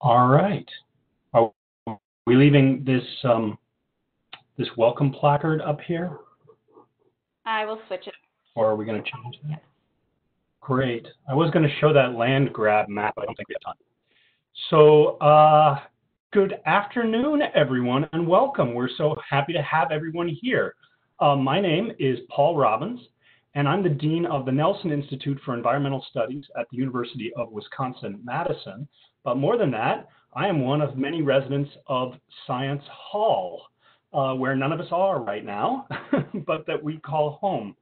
All right. Are we leaving this this welcome placard up here, I will switch it. or are we going to change that? Great. I was going to show that land grab map, but I don't think we have time. So, good afternoon, everyone, and welcome. We're so happy to have everyone here. My name is Paul Robbins, and I'm the Dean of the Nelson Institute for Environmental Studies at the University of Wisconsin-Madison. But more than that, I am one of many residents of Science Hall, where none of us are right now, but that we call home.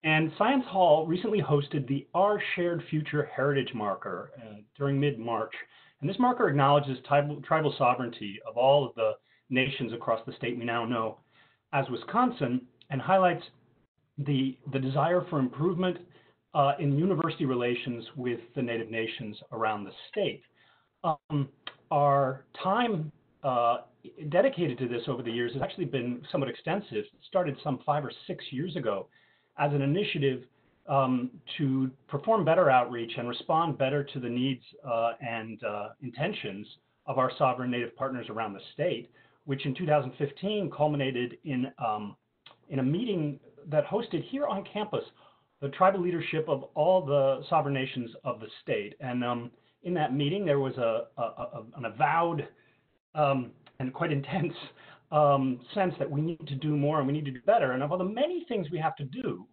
And Science Hall recently hosted the Our Shared Future Heritage Marker during mid-March. And this marker acknowledges tribal sovereignty of all of the nations across the state we now know as Wisconsin, and highlights the desire for improvement in university relations with the Native nations around the state. Our time dedicated to this over the years has actually been somewhat extensive. It started some 5 or 6 years ago as an initiative to perform better outreach and respond better to the needs and intentions of our sovereign Native partners around the state, which in 2015 culminated in a meeting that hosted here on campus the tribal leadership of all the sovereign nations of the state. And in that meeting, there was an avowed and quite intense sense that we need to do more and we need to do better. And of all the many things we have to do,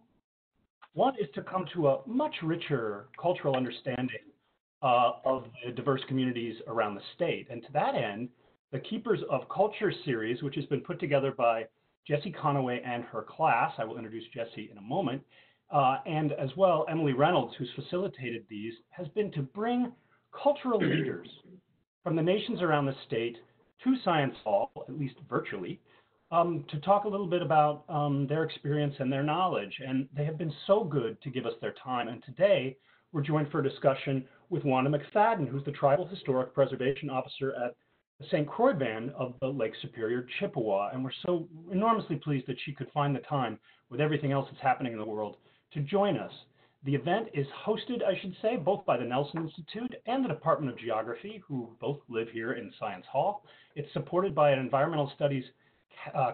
one is to come to a much richer cultural understanding of the diverse communities around the state. And to that end, the Keepers of Culture series, which has been put together by Jessie Conaway and her class, I will introduce Jessie in a moment, and as well Emily Reynolds, who's facilitated these, has been to bring cultural leaders from the nations around the state to Science Hall, at least virtually, to talk a little bit about their experience and their knowledge. And they have been so good to give us their time. And today, we're joined for a discussion with Wanda McFaggen, who's the Tribal Historic Preservation Officer at the St. Croix Band of the Lake Superior Chippewa. And we're so enormously pleased that she could find the time, with everything else that's happening in the world, to join us. The event is hosted, I should say, both by the Nelson Institute and the Department of Geography, who both live here in Science Hall. It's supported by an environmental studies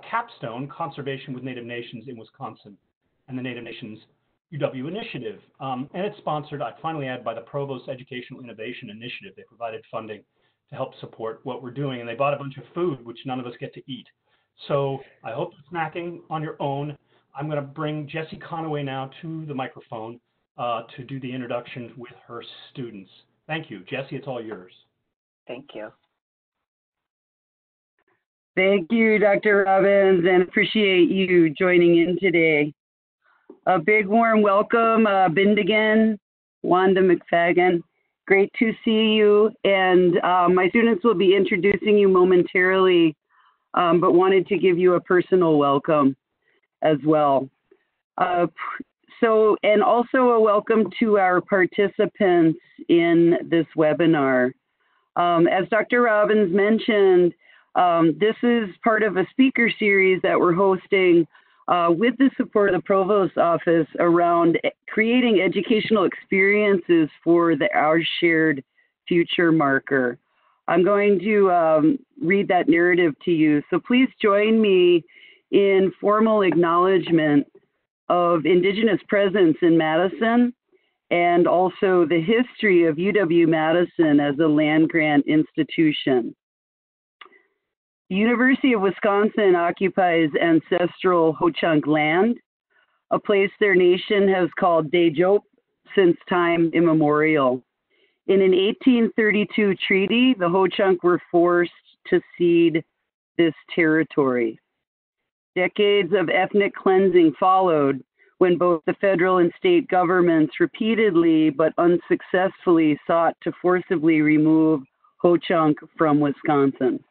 capstone, Conservation with Native Nations in Wisconsin, and the Native Nations UW Initiative. And it's sponsored, I finally add, by the Provost Educational Innovation Initiative. They provided funding to help support what we're doing, and they bought a bunch of food, which none of us get to eat. So I hope you're snacking on your own. I'm going to bring Jessie Conaway now to the microphone to do the introduction with her students. Thank you. Jessie, it's all yours. Thank you. Thank you, Dr. Robbins, and appreciate you joining in today. A big warm welcome, Bindigan, Wanda McFaggen. Great to see you, and my students will be introducing you momentarily, but wanted to give you a personal welcome as well. And also a welcome to our participants in this webinar. As Dr. Robbins mentioned, this is part of a speaker series that we're hosting with the support of the Provost's office around creating educational experiences for the Our Shared Future marker. I'm going to read that narrative to you. So please join me in formal acknowledgement of Indigenous presence in Madison and also the history of UW-Madison as a land-grant institution. The University of Wisconsin occupies ancestral Ho-Chunk land, a place their nation has called Dejop since time immemorial. In an 1832 treaty, the Ho-Chunk were forced to cede this territory. Decades of ethnic cleansing followed when both the federal and state governments repeatedly but unsuccessfully sought to forcibly remove Ho-Chunk from Wisconsin.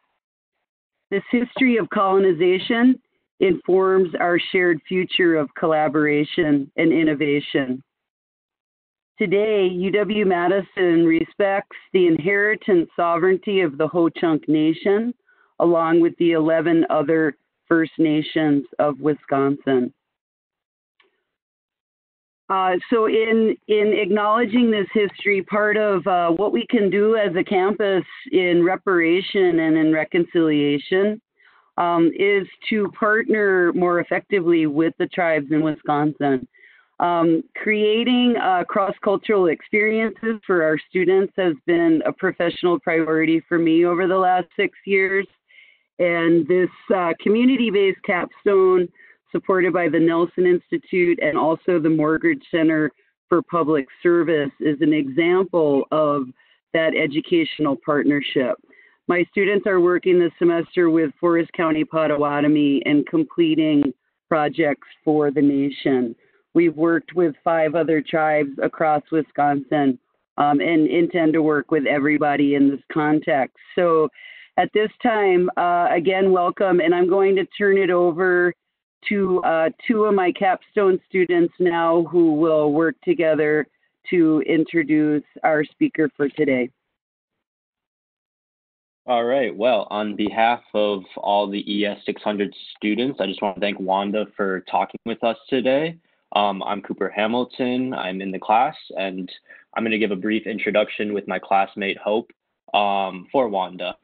This history of colonization informs our shared future of collaboration and innovation. Today, UW-Madison respects the inherent sovereignty of the Ho-Chunk Nation, along with the 11 other First Nations of Wisconsin. So in acknowledging this history, part of what we can do as a campus in reparation and in reconciliation is to partner more effectively with the tribes in Wisconsin. Creating cross-cultural experiences for our students has been a professional priority for me over the last 6 years. And this community-based capstone, supported by the Nelson Institute and also the Mortgage Center for Public Service, is an example of that educational partnership. My students are working this semester with Forest County Potawatomi and completing projects for the nation. We've worked with 5 other tribes across Wisconsin and intend to work with everybody in this context. So at this time, again, welcome, and I'm going to turn it over to 2 of my capstone students now who will work together to introduce our speaker for today. All right, well, on behalf of all the ES 600 students, I just want to thank Wanda for talking with us today. I'm Cooper Hamilton, I'm in the class, and I'm going to give a brief introduction with my classmate Hope for Wanda.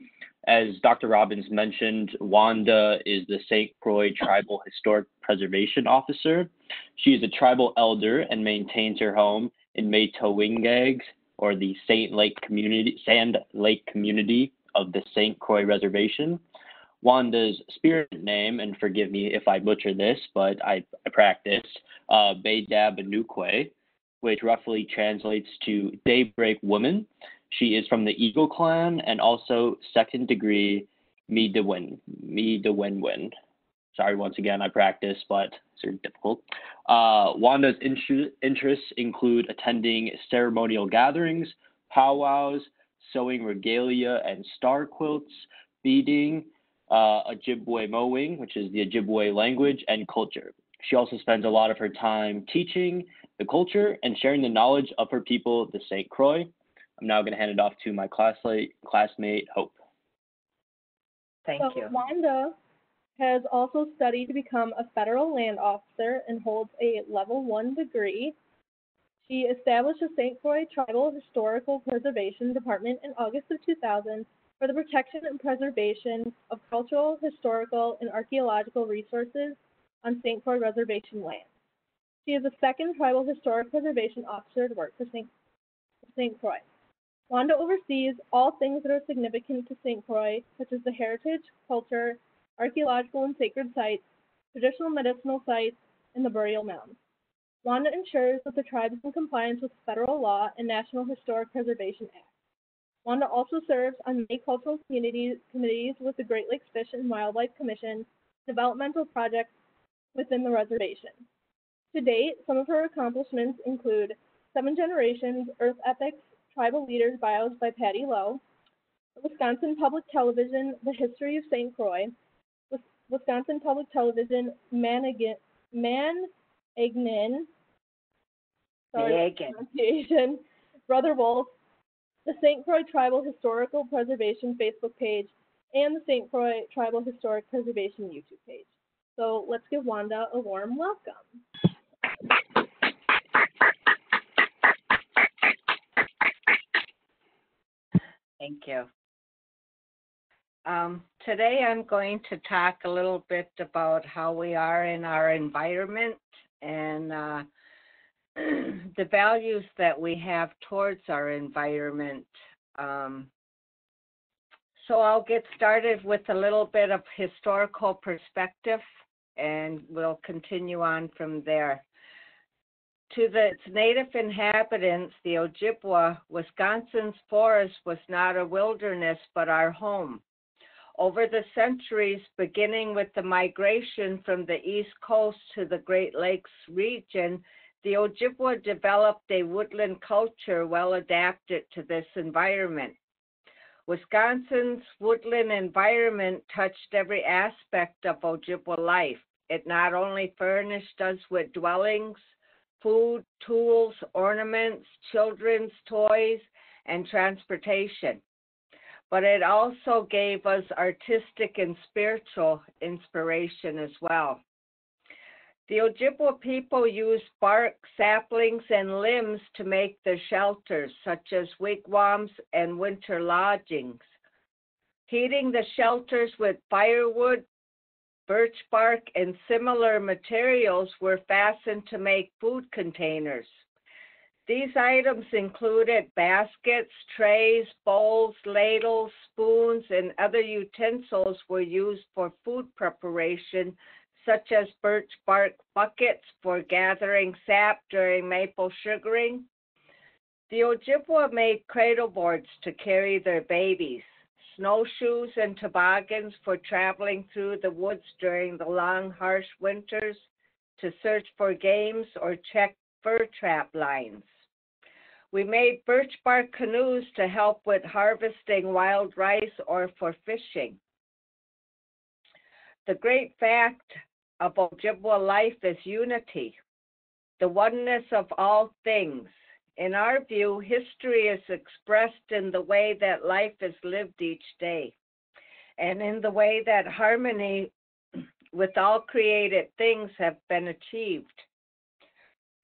As Dr. Robbins mentioned, Wanda is the St. Croix Tribal Historic Preservation Officer. She is a tribal elder and maintains her home in Maytowingag, or the Sand Lake community of the St. Croix Reservation. Wanda's spirit name, and forgive me if I butcher this, but I practice, Bedabanukwe, which roughly translates to Daybreak Woman. She is from the Eagle clan and also second degree Midewenwen. Sorry, once again, I practice, but it's sort of difficult. Wanda's interests include attending ceremonial gatherings, powwows, sewing regalia and star quilts, beading, Ojibwe mowing, which is the Ojibwe language, and culture. She also spends a lot of her time teaching the culture and sharing the knowledge of her people, the St. Croix. I'm now going to hand it off to my classmate, Hope. Thank you. Wanda has also studied to become a federal land officer and holds a level 1 degree. She established the St. Croix Tribal Historical Preservation Department in August of 2000 for the protection and preservation of cultural, historical, and archaeological resources on St. Croix Reservation land. She is the second Tribal Historic Preservation Officer to work for St. Croix. Wanda oversees all things that are significant to St. Croix, such as the heritage, culture, archaeological and sacred sites, traditional medicinal sites, and the burial mounds. Wanda ensures that the tribe is in compliance with federal law and National Historic Preservation Act. Wanda also serves on many cultural committees with the Great Lakes Fish and Wildlife Commission, developmental projects within the reservation. To date, some of her accomplishments include 7 Generations, Earth Epics, Tribal Leaders Bios by Patty Lowe, Wisconsin Public Television, The History of St. Croix, Wisconsin Public Television, Managnin, pronunciation, Brother Wolf, the St. Croix Tribal Historical Preservation Facebook page, and the St. Croix Tribal Historic Preservation YouTube page. So let's give Wanda a warm welcome. Thank you. Today I'm going to talk a little bit about how we are in our environment and the values that we have towards our environment. So I'll get started with a little bit of historical perspective and we'll continue on from there. To its native inhabitants, the Ojibwa, Wisconsin's forest was not a wilderness but our home. Over the centuries, beginning with the migration from the East Coast to the Great Lakes region, the Ojibwa developed a woodland culture well adapted to this environment. Wisconsin's woodland environment touched every aspect of Ojibwa life. It not only furnished us with dwellings, food, tools, ornaments, children's toys, and transportation, but it also gave us artistic and spiritual inspiration as well. The Ojibwa people used bark, saplings, and limbs to make their shelters, such as wigwams and winter lodgings. Heating the shelters with firewood, birch bark, and similar materials were fastened to make food containers. These items included baskets, trays, bowls, ladles, spoons, and other utensils were used for food preparation, such as birch bark buckets for gathering sap during maple sugaring. The Ojibwa made cradle boards to carry their babies, snowshoes and toboggans for traveling through the woods during the long, harsh winters to search for games or check fur trap lines. We made birch bark canoes to help with harvesting wild rice or for fishing. The great fact of Ojibwa life is unity, the oneness of all things. In our view, history is expressed in the way that life is lived each day, and in the way that harmony with all created things have been achieved.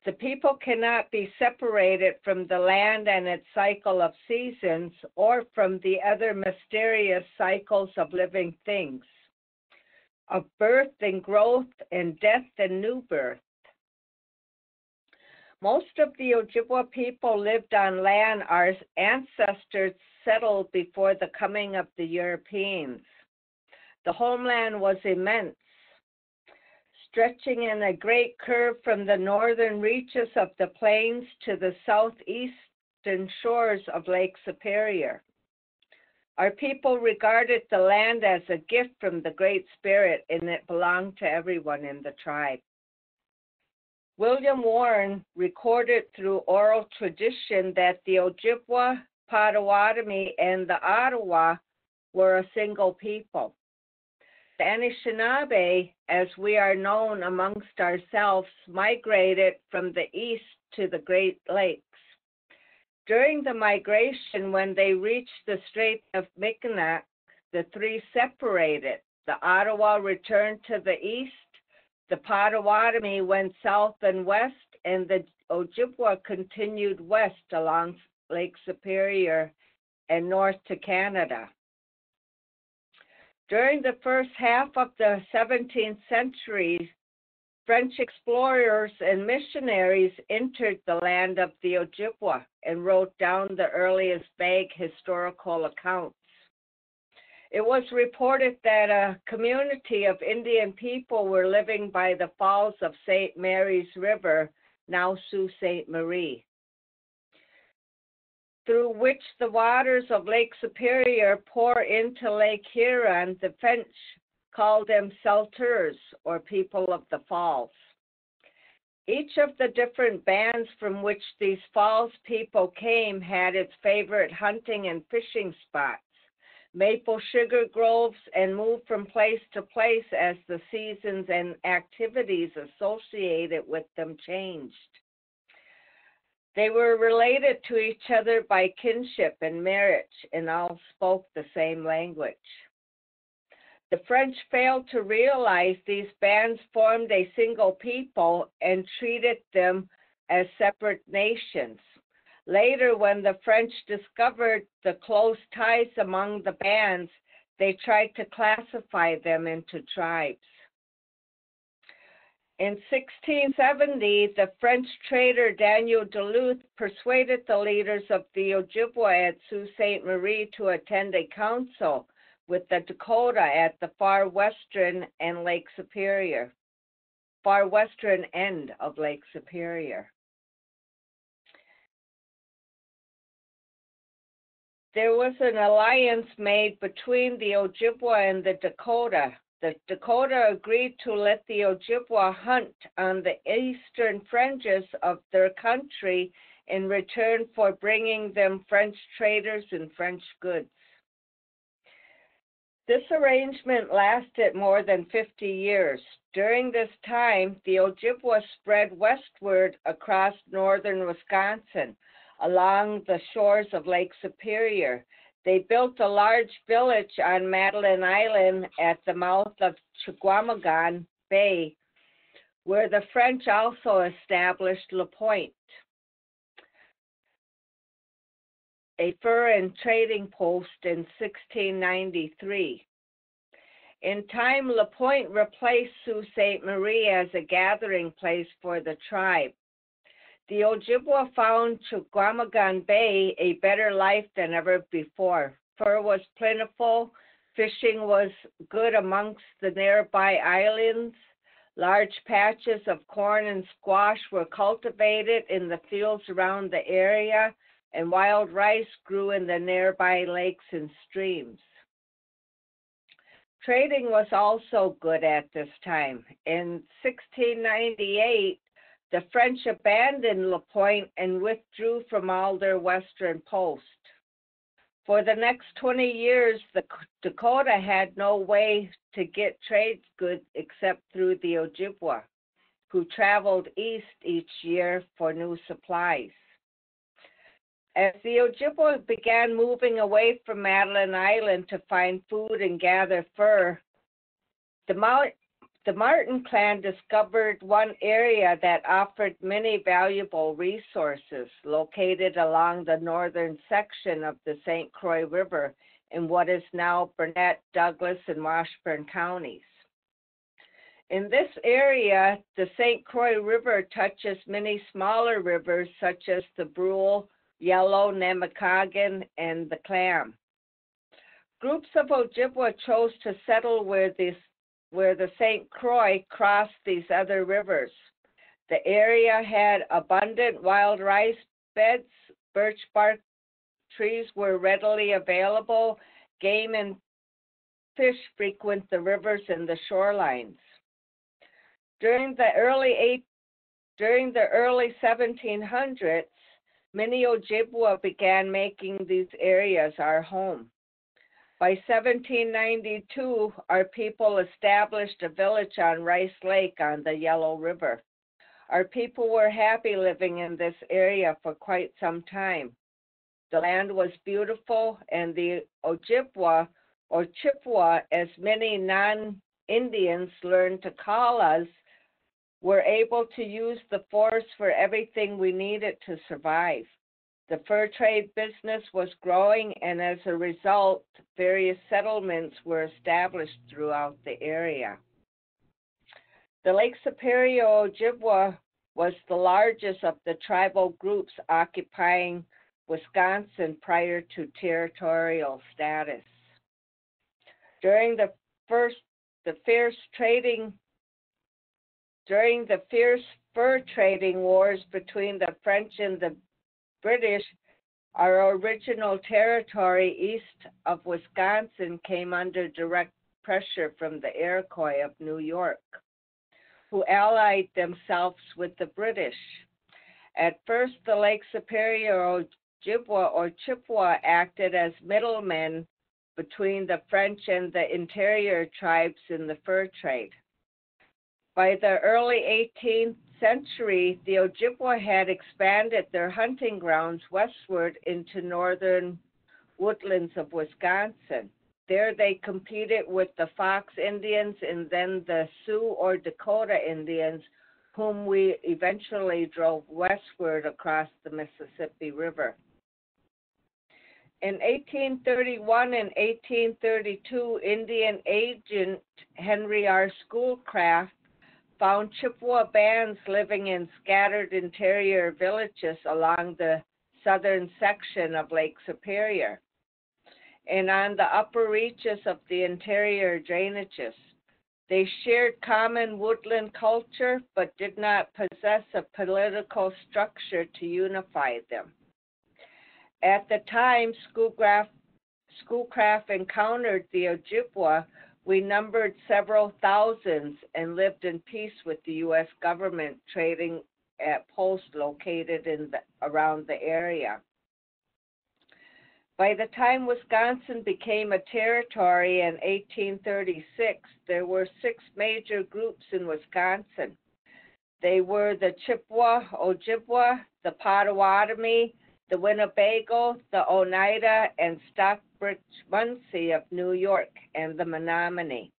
The people cannot be separated from the land and its cycle of seasons, or from the other mysterious cycles of living things, of birth and growth and death and new birth. Most of the Ojibwa people lived on land our ancestors settled before the coming of the Europeans. The homeland was immense, stretching in a great curve from the northern reaches of the plains to the southeastern shores of Lake Superior. Our people regarded the land as a gift from the Great Spirit, and it belonged to everyone in the tribe. William Warren recorded through oral tradition that the Ojibwa, Potawatomi, and the Ottawa were a single people. The Anishinaabe, as we are known amongst ourselves, migrated from the east to the Great Lakes. During the migration, when they reached the Strait of Mikinak, the three separated. The Ottawa returned to the east, the Potawatomi went south and west, and the Ojibwa continued west along Lake Superior and north to Canada. During the first half of the 17th century, French explorers and missionaries entered the land of the Ojibwa and wrote down the earliest vague historical accounts. It was reported that a community of Indian people were living by the falls of St. Mary's River, now Sault Ste. Marie, through which the waters of Lake Superior pour into Lake Huron. The French called them Selters, or people of the falls. Each of the different bands from which these falls people came had its favorite hunting and fishing spots, maple sugar groves, and moved from place to place as the seasons and activities associated with them changed. They were related to each other by kinship and marriage, and all spoke the same language. The French failed to realize these bands formed a single people and treated them as separate nations. Later, when the French discovered the close ties among the bands, they tried to classify them into tribes. In 1670, the French trader Daniel Duluth persuaded the leaders of the Ojibwa at Sault Ste. Marie to attend a council with the Dakota at the far western and Lake Superior, far western end of Lake Superior. There was an alliance made between the Ojibwa and the Dakota. The Dakota agreed to let the Ojibwa hunt on the eastern fringes of their country in return for bringing them French traders and French goods. This arrangement lasted more than 50 years. During this time, the Ojibwa spread westward across northern Wisconsin, along the shores of Lake Superior. They built a large village on Madeline Island at the mouth of Chequamegon Bay, where the French also established La Pointe, a fur and trading post in 1693. In time, La Pointe replaced Sault Ste. Marie as a gathering place for the tribe. The Ojibwa found Chequamegon Bay a better life than ever before. Fur was plentiful, fishing was good amongst the nearby islands, large patches of corn and squash were cultivated in the fields around the area, and wild rice grew in the nearby lakes and streams. Trading was also good at this time. In 1698, the French abandoned La Pointe and withdrew from all their western posts. For the next 20 years, the Dakota had no way to get trade goods except through the Ojibwa, who traveled east each year for new supplies. As the Ojibwa began moving away from Madeline Island to find food and gather fur, the Martin clan discovered one area that offered many valuable resources, located along the northern section of the St. Croix River in what is now Burnett, Douglas, and Washburn counties. In this area, the St. Croix River touches many smaller rivers such as the Brule, Yellow, McFaggen, and the Clam. Groups of Ojibwa chose to settle where the St. Croix crossed these other rivers. The area had abundant wild rice beds, birch bark trees were readily available, game and fish frequent the rivers and the shorelines. During the early 1700s, many Ojibwa began making these areas our home. By 1792, our people established a village on Rice Lake on the Yellow River. Our people were happy living in this area for quite some time. The land was beautiful, and the Ojibwa, or Chippewa, as many non-Indians learned to call us, were able to use the forest for everything we needed to survive. The fur trade business was growing, and as a result, various settlements were established throughout the area. The Lake Superior Ojibwa was the largest of the tribal groups occupying Wisconsin prior to territorial status. During the fierce fur trading wars between the French and the British, our original territory east of Wisconsin came under direct pressure from the Iroquois of New York, who allied themselves with the British. At first, the Lake Superior Ojibwa or Chippewa acted as middlemen between the French and the interior tribes in the fur trade. By the early 18th century, the Ojibwa had expanded their hunting grounds westward into northern woodlands of Wisconsin. There they competed with the Fox Indians and then the Sioux or Dakota Indians, whom we eventually drove westward across the Mississippi River. In 1831 and 1832, Indian agent Henry R. Schoolcraft found Chippewa bands living in scattered interior villages along the southern section of Lake Superior and on the upper reaches of the interior drainages. They shared common woodland culture but did not possess a political structure to unify them. At the time Schoolcraft encountered the Ojibwa, we numbered several thousands and lived in peace with the U.S. government, trading at posts located around the area. By the time Wisconsin became a territory in 1836, there were 6 major groups in Wisconsin. They were the Chippewa, Ojibwa, the Potawatomi, the Winnebago, the Oneida, and Stockbridge Munsee of New York, and the Menominee.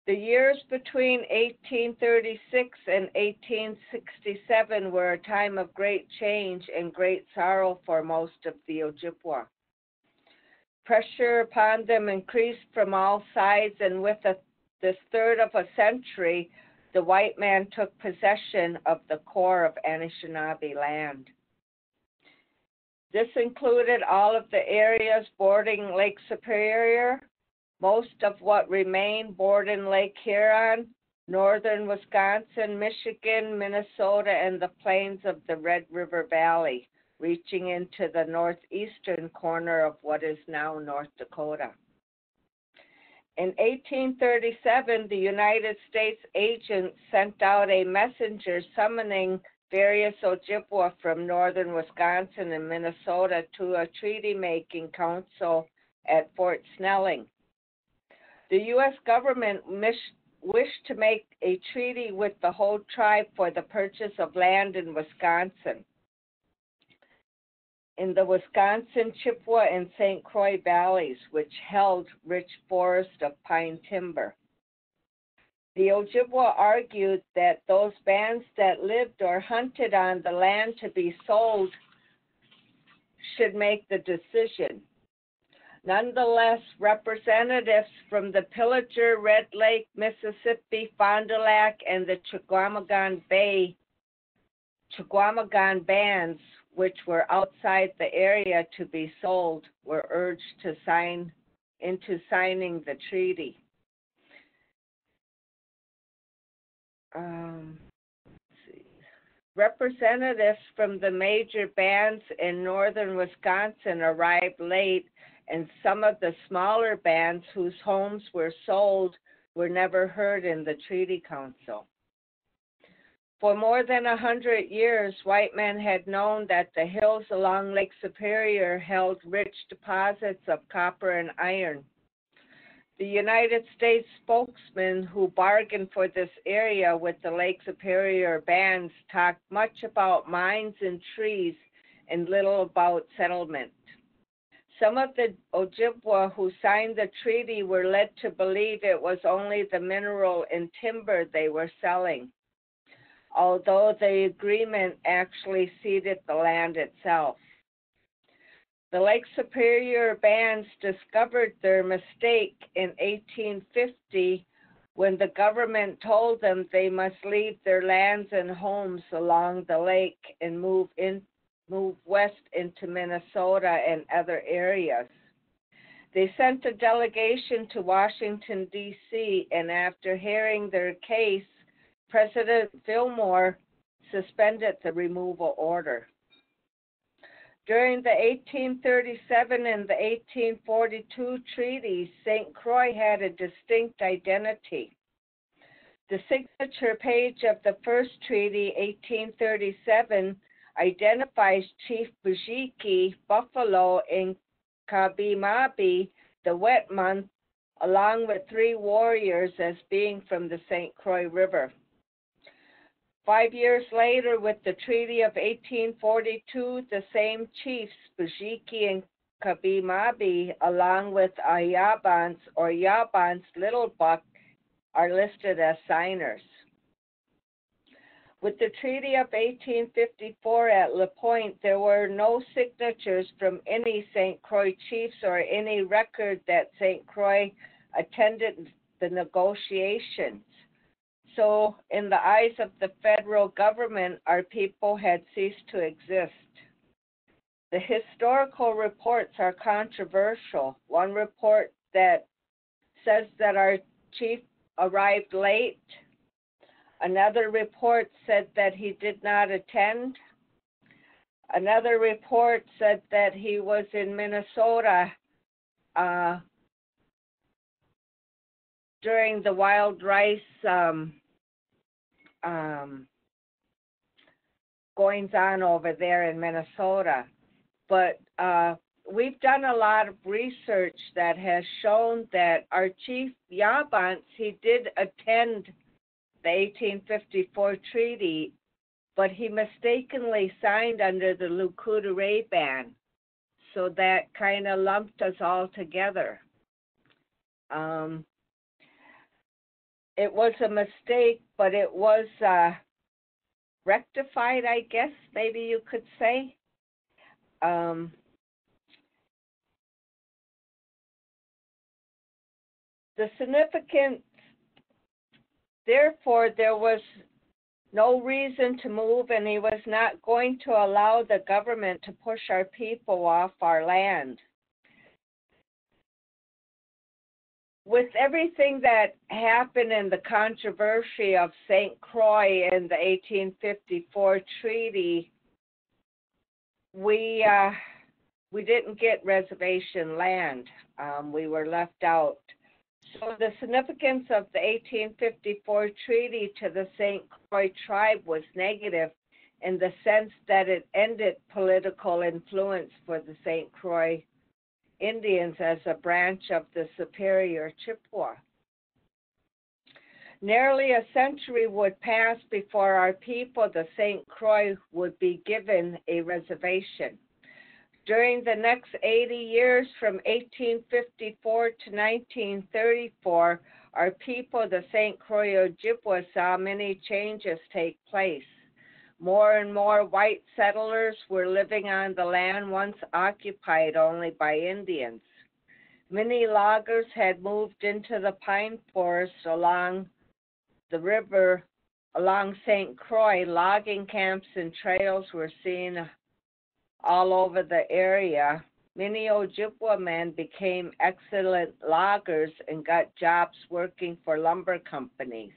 The years between 1836 and 1867 were a time of great change and great sorrow for most of the Ojibwa. Pressure upon them increased from all sides, and with this third of a century, the white man took possession of the core of Anishinaabe land. This included all of the areas bordering Lake Superior, most of what remained bordered Lake Huron, northern Wisconsin, Michigan, Minnesota, and the plains of the Red River Valley, reaching into the northeastern corner of what is now North Dakota. In 1837, the United States agents sent out a messenger summoning various Ojibwa from northern Wisconsin and Minnesota to a treaty-making council at Fort Snelling. The U.S. government wished to make a treaty with the whole tribe for the purchase of land in Wisconsin, in the Wisconsin, Chippewa, and St. Croix valleys, which held rich forest of pine timber. The Ojibwa argued that those bands that lived or hunted on the land to be sold should make the decision. Nonetheless, representatives from the Pillager, Red Lake, Mississippi, Fond du Lac, and the Chequamegon bands, which were outside the area to be sold, were urged to signing the treaty. Representatives from the major bands in northern Wisconsin arrived late, and some of the smaller bands whose homes were sold were never heard in the Treaty Council. For more than 100 years, white men had known that the hills along Lake Superior held rich deposits of copper and iron. The United States spokesman who bargained for this area with the Lake Superior bands talked much about mines and trees and little about settlement. Some of the Ojibwa who signed the treaty were led to believe it was only the mineral and timber they were selling, although the agreement actually ceded the land itself. The Lake Superior bands discovered their mistake in 1850 when the government told them they must leave their lands and homes along the lake and move west into Minnesota and other areas. They sent a delegation to Washington, D.C., and after hearing their case, President Fillmore suspended the removal order. During the 1837 and the 1842 treaties, St. Croix had a distinct identity. The signature page of the first treaty, 1837, identifies Chief Bujiki, Buffalo, in Kabimabi, the wet month, along with 3 warriors as being from the St. Croix River. 5 years later, with the Treaty of 1842, the same chiefs, Bujiki and Kabimabi, along with Ayabans or Yabans Little Buck, are listed as signers. With the Treaty of 1854 at La Pointe, there were no signatures from any St. Croix chiefs or any record that St. Croix attended the negotiations. So, in the eyes of the federal government, our people had ceased to exist. The historical reports are controversial. One report that says that our chief arrived late. Another report said that he did not attend. Another report said that he was in Minnesota during the wild rice goings on over there in Minnesota. But we've done a lot of research that has shown that our chief Yabants, he did attend the 1854 treaty, but he mistakenly signed under the Lukutere ban. So that kind of lumped us all together. it was a mistake, but it was rectified, I guess, maybe you could say. The significance, therefore, there was no reason to move, and he was not going to allow the government to push our people off our land. With everything that happened in the controversy of St. Croix and the 1854 treaty, we didn't get reservation land. We were left out. So the significance of the 1854 treaty to the St. Croix tribe was negative in the sense that it ended political influence for the St. Croix Indians as a branch of the superior Chippewa. Nearly a century would pass before our people, the St. Croix, would be given a reservation. During the next 80 years, from 1854 to 1934, our people, the St. Croix Ojibwa, saw many changes take place. More and more white settlers were living on the land once occupied only by Indians. Many loggers had moved into the pine forests along the river, along St. Croix. Logging camps and trails were seen all over the area. Many Ojibwa men became excellent loggers and got jobs working for lumber companies.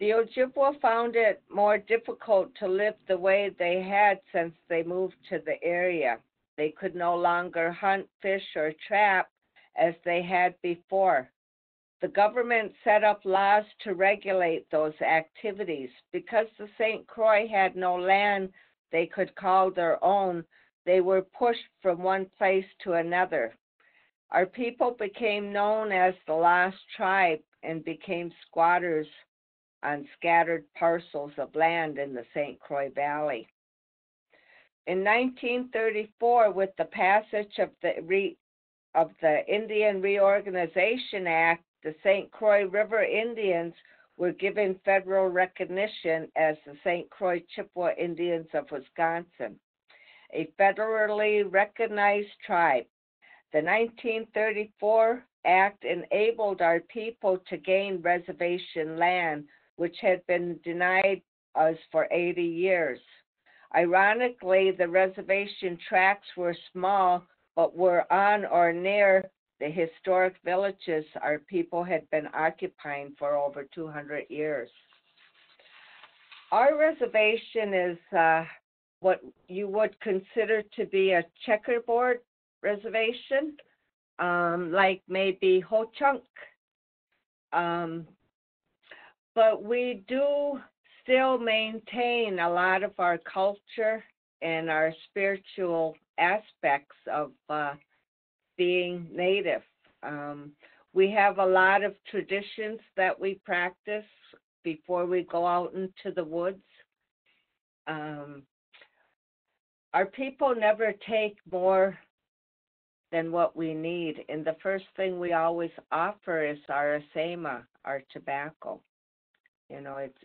The Ojibwa found it more difficult to live the way they had since they moved to the area. They could no longer hunt, fish, or trap as they had before. The government set up laws to regulate those activities. Because the St. Croix had no land they could call their own, they were pushed from one place to another. Our people became known as the Lost Tribe and became squatters on scattered parcels of land in the St. Croix Valley. In 1934, with the passage of the Indian Reorganization Act, the St. Croix River Indians were given federal recognition as the St. Croix Chippewa Indians of Wisconsin, a federally recognized tribe. The 1934 Act enabled our people to gain reservation land, which had been denied us for 80 years. Ironically, the reservation tracts were small, but were on or near the historic villages our people had been occupying for over 200 years. Our reservation is what you would consider to be a checkerboard reservation, like maybe Ho-Chunk. But we do still maintain a lot of our culture and our spiritual aspects of being Native. We have a lot of traditions that we practice before we go out into the woods. Our people never take more than what we need, and the first thing we always offer is our asema, our tobacco. You know, it's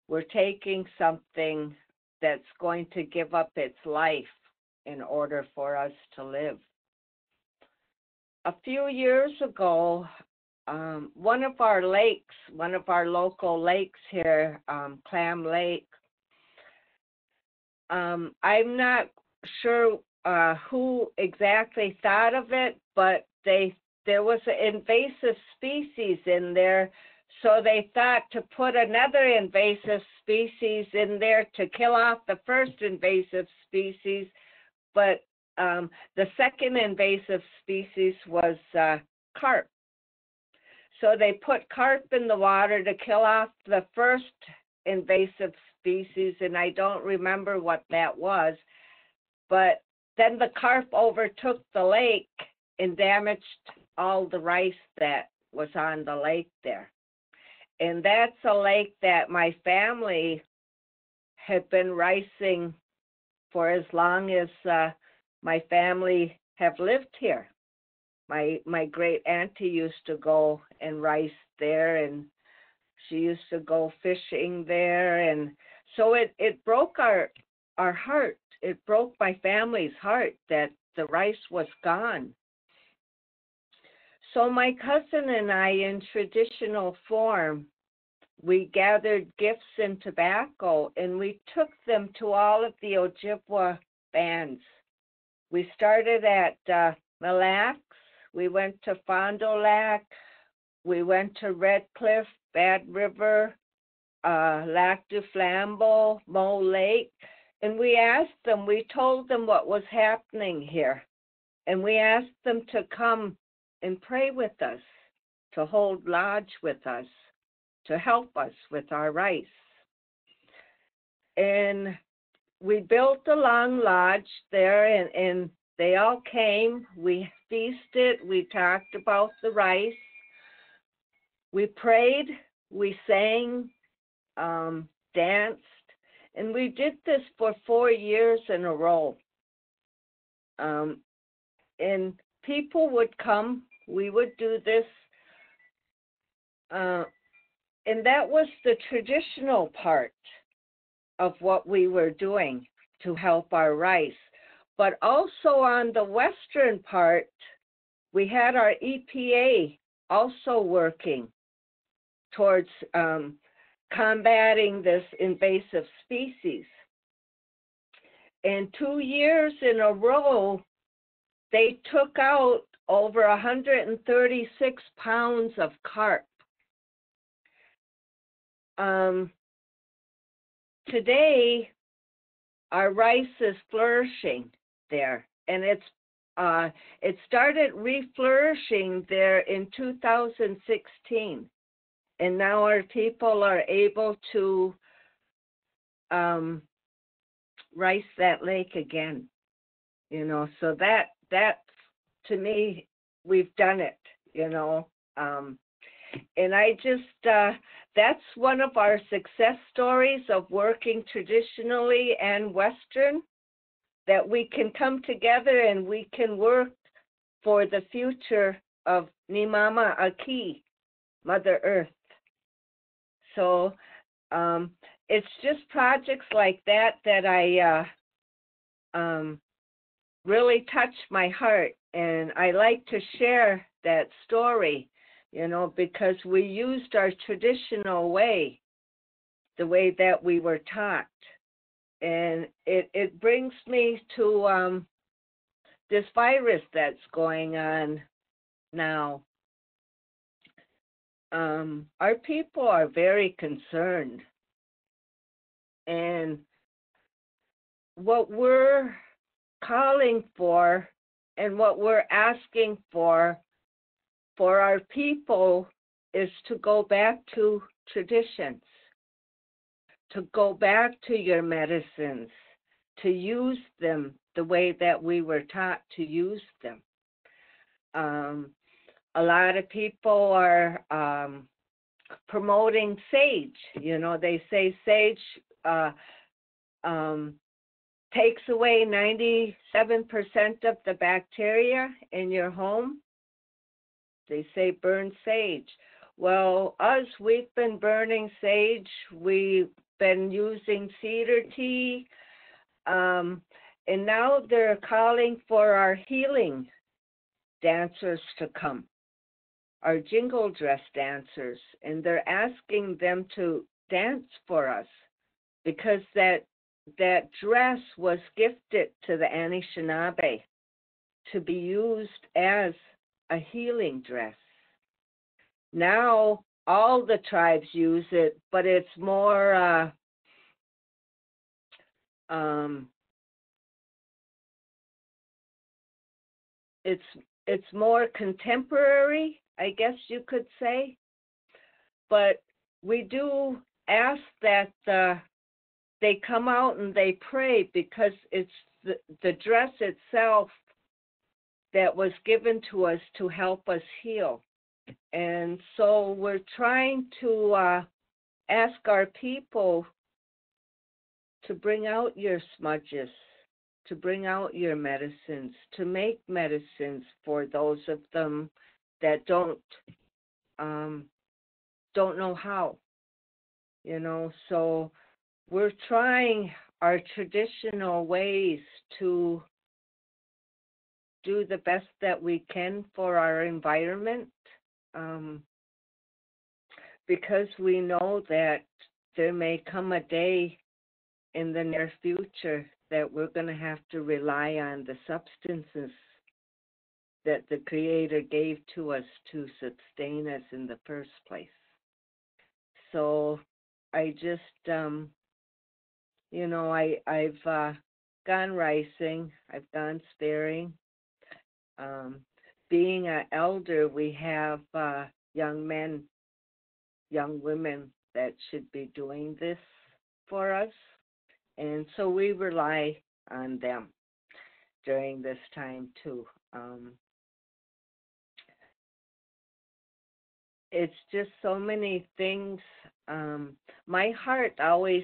we're taking something that's going to give up its life in order for us to live. A few years ago, one of our local lakes here, Clam Lake, I'm not sure who exactly thought of it, but there was an invasive species in there, so they thought to put another invasive species in there to kill off the first invasive species, but the second invasive species was carp. So they put carp in the water to kill off the first invasive species, and I don't remember what that was, but then the carp overtook the lake and damaged all the rice that was on the lake there. And that's a lake that my family had been ricing for as long as my family have lived here. My great auntie used to go and rice there, and she used to go fishing there, and so it broke our heart. It broke my family's heart that the rice was gone. So my cousin and I, in traditional form, we gathered gifts and tobacco, and we took them to all of the Ojibwa bands. We started at Mille Lacs, we went to Fond du Lac, we went to Red Cliff, Bad River, Lac du Flambeau, Mole Lake, and we told them what was happening here, and we asked them to come and pray with us, to hold lodge with us, to help us with our rice. And we built a long lodge there, and they all came. We feasted, we talked about the rice, we prayed, we sang, danced, and we did this for 4 years in a row. And people would come, we would do this, and that was the traditional part of what we were doing to help our rice. But also on the western part, we had our EPA also working towards combating this invasive species. And 2 years in a row, they took out over 136 pounds of carp. Today, our rice is flourishing there, and it started re-flourishing there in 2016, and now our people are able to rice that lake again. You know, so that to me, we've done it. You know, and I just that's one of our success stories of working traditionally and Western, that we can come together and we can work for the future of Ni Mama Aki, Mother Earth. So it's just projects like that I really touch my heart, and I like to share that story, you know, because we used our traditional way, the way that we were taught. And it brings me to this virus that's going on now. Our people are very concerned. And what we're calling for and what we're asking for our people is to go back to traditions, to go back to your medicines, to use them the way that we were taught to use them. A lot of people are promoting sage. You know, they say sage takes away 97% of the bacteria in your home. They say burn sage. Well, we've been burning sage. We've been using cedar tea. And now they're calling for our healing dancers to come, our jingle dress dancers. And they're asking them to dance for us because that dress was gifted to the Anishinaabe to be used as a healing dress. Now all the tribes use it, but it's more it's more contemporary, I guess you could say. But we do ask that they come out and they pray, because it's the dress itself that was given to us to help us heal. And so we're trying to ask our people to bring out your smudges, to bring out your medicines, to make medicines for those of them that don't know how, you know. So we're trying our traditional ways to do the best that we can for our environment, because we know that there may come a day in the near future that we're going to have to rely on the substances that the Creator gave to us to sustain us in the first place. So I just, you know, I've gone ricing, I've gone sparing. Being an elder, we have young men, young women that should be doing this for us. And so we rely on them during this time too. It's just so many things. My heart always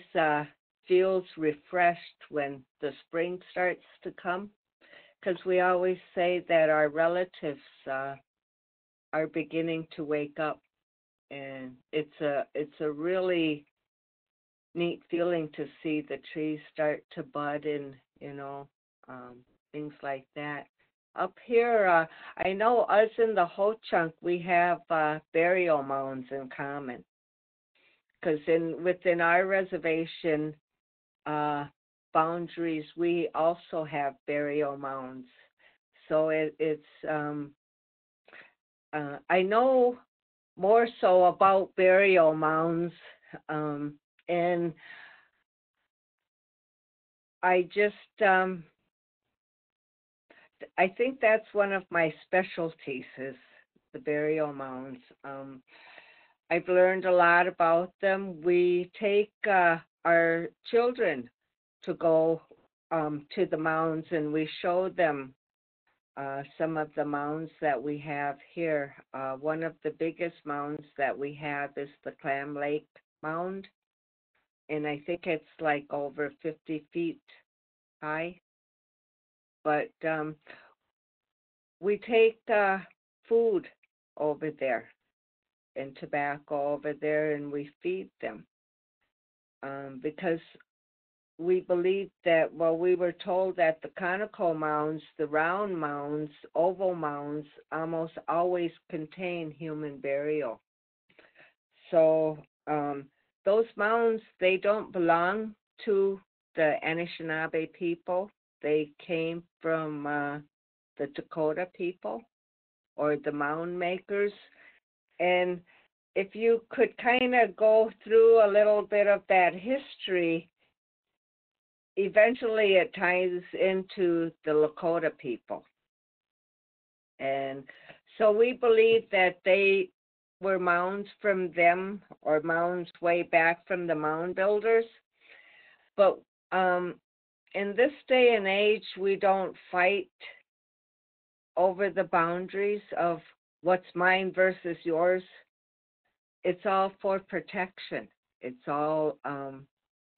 feels refreshed when the spring starts to come, because we always say that our relatives are beginning to wake up, and it's a really neat feeling to see the trees start to bud and, you know, things like that. Up here, I know us in the Ho-Chunk, we have burial mounds in common, because within our reservation boundaries, we also have burial mounds. So it's I know more so about burial mounds, and I just I think that's one of my specialties, is the burial mounds. I've learned a lot about them. We take our children to go to the mounds, and we show them some of the mounds that we have here. One of the biggest mounds that we have is the Clam Lake Mound, and I think it's like over 50 feet high. But we take food over there and tobacco over there, and we feed them, because we believe that, well, we were told that the conical mounds, the round mounds, oval mounds, almost always contain human burial. So those mounds, they don't belong to the Anishinaabe people. They came from the Dakota people, or the mound makers. And if you could kind of go through a little bit of that history, eventually it ties into the Lakota people. And so we believe that they were mounds from them, or mounds way back from the mound builders. But in this day and age, we don't fight over the boundaries of what's mine versus yours. It's all for protection. It's all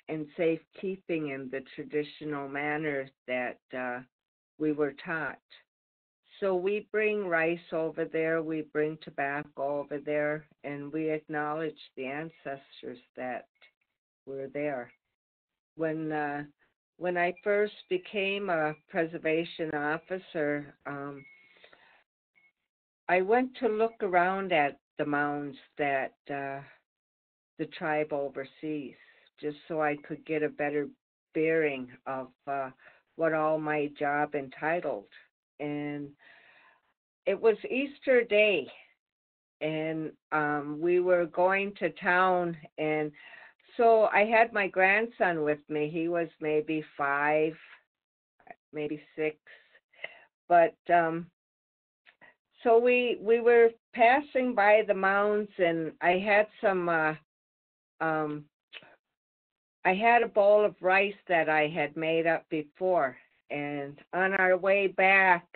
in safekeeping in the traditional manner that we were taught. So we bring rice over there, we bring tobacco over there, and we acknowledge the ancestors that were there. When I first became a preservation officer, I went to look around at the mounds that the tribe oversees, just so I could get a better bearing of what all my job entitled. And it was Easter Day, and we were going to town, and so I had my grandson with me. He was maybe 5, maybe 6, but so we were passing by the mounds, and I had some I had a bowl of rice that I had made up before, and on our way back,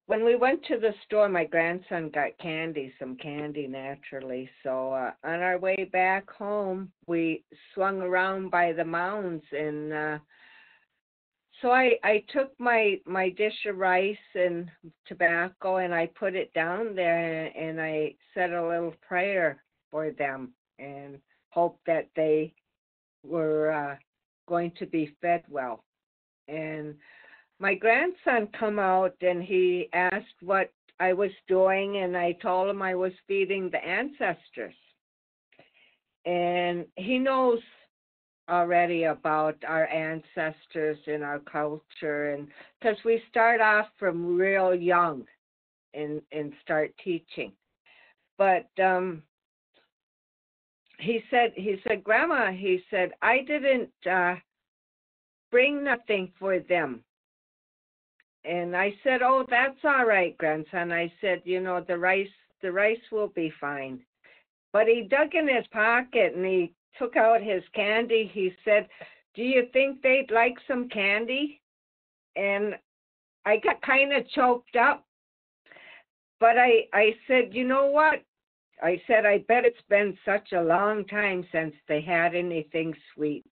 when we went to the store, my grandson got some candy naturally. So on our way back home, we swung around by the mounds, and So I took my dish of rice and tobacco and I put it down there and I said a little prayer for them and hoped that they were going to be fed well. And my grandson come out and he asked what I was doing, and I told him I was feeding the ancestors. And he knows already about our ancestors and our culture, and because we start off from real young and start teaching. But he said, Grandma, he said, I didn't bring nothing for them. And I said, oh, that's all right, grandson. I said, you know, the rice will be fine. But he dug in his pocket and he took out his candy. He said, do you think they'd like some candy? And I got kind of choked up. But I said, you know what? I said, I bet it's been such a long time since they had anything sweet.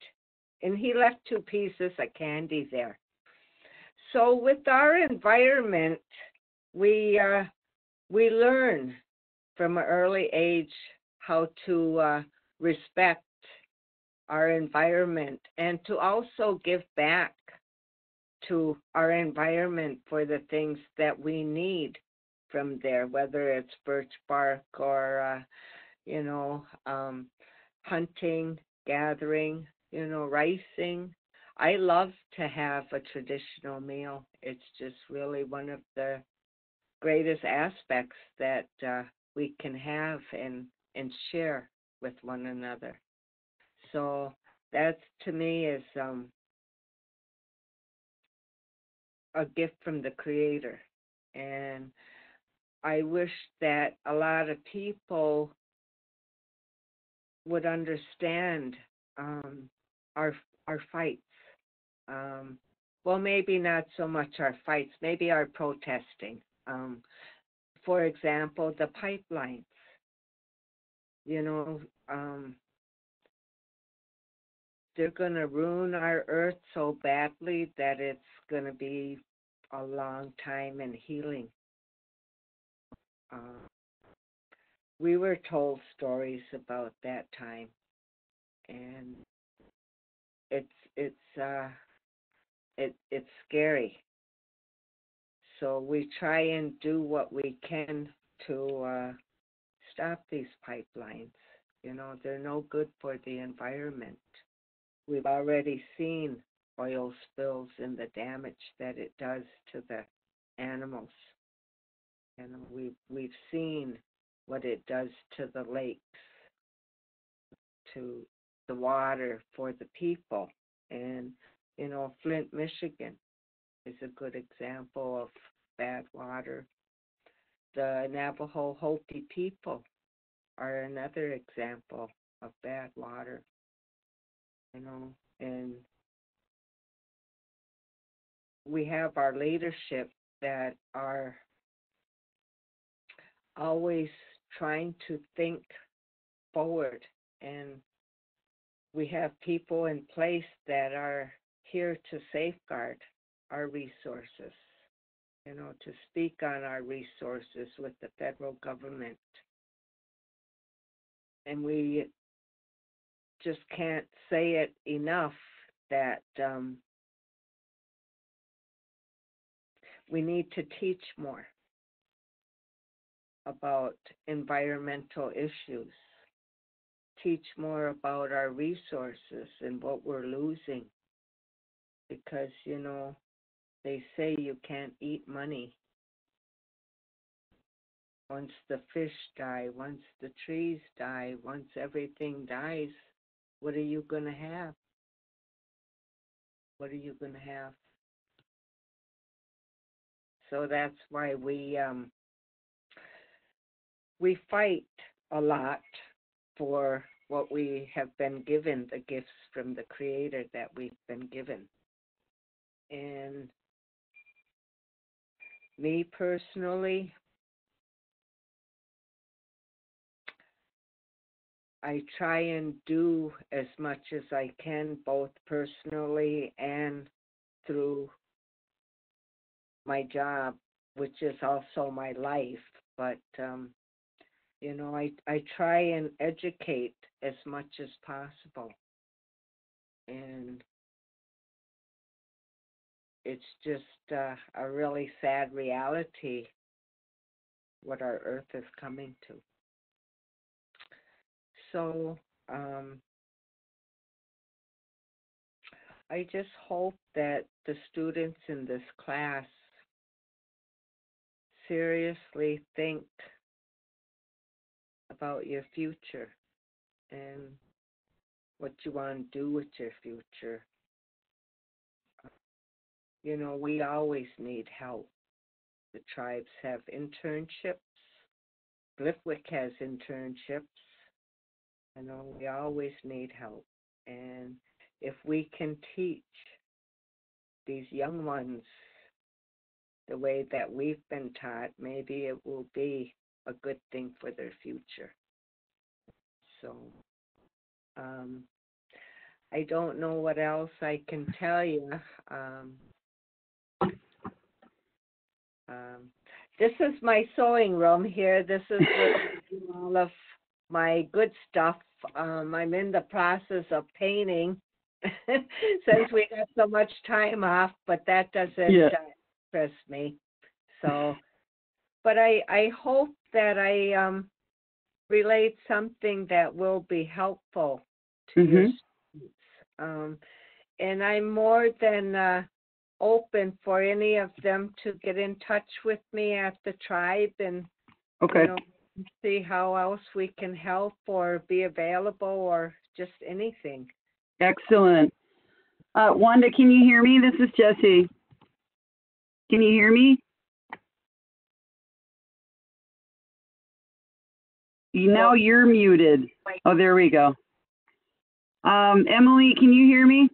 And he left 2 pieces of candy there. So with our environment, we learn from an early age how to respect our environment and to also give back to our environment for the things that we need from there, whether it's birch bark or, hunting, gathering, ricing. I love to have a traditional meal. It's just really one of the greatest aspects that we can have and share with one another. So that to me is a gift from the Creator. And I wish that a lot of people would understand our fights. Well, maybe not so much our fights, maybe our protesting. For example, the pipelines. They're going to ruin our earth so badly that it's going to be a long time in healing. We were told stories about that time, and it's scary. So we try and do what we can to stop these pipelines. They're no good for the environment. We've already seen oil spills and the damage that it does to the animals. And we've seen what it does to the lakes, to the water for the people. And, Flint, Michigan is a good example of bad water. The Navajo Hopi people are another example of bad water, and we have our leadership that are always trying to think forward, and we have people in place that are here to safeguard our resources, to speak on our resources with the federal government. And we just can't say it enough that we need to teach more about environmental issues, teach more about our resources and what we're losing. Because, they say you can't eat money. Once the fish die, once the trees die, once everything dies, what are you going to have? What are you going to have? So that's why we fight a lot for what we have been given, the gifts from the Creator that we've been given. And me personally, I try and do as much as I can, both personally and through my job, which is also my life. But, you know, I try and educate as much as possible. And it's just a really sad reality what our earth is coming to. So I just hope that the students in this class seriously think about your future and what you want to do with your future. You know, we always need help. The tribes have internships. Blithwick has internships. You know, we always need help. And if we can teach these young ones the way that we've been taught, maybe it will be a good thing for their future. So I don't know what else I can tell you. This is my sewing room here. This is all of my good stuff. I'm in the process of painting since we got so much time off, but that doesn't interest me. So, but I hope that I relate something that will be helpful to your students. And I'm more than open for any of them to get in touch with me at the tribe and you know, see how else we can help or be available or just anything. Excellent. Wanda, can you hear me? This is Jessie. Can you hear me? Now you're muted. Oh, there we go. Emily, can you hear me?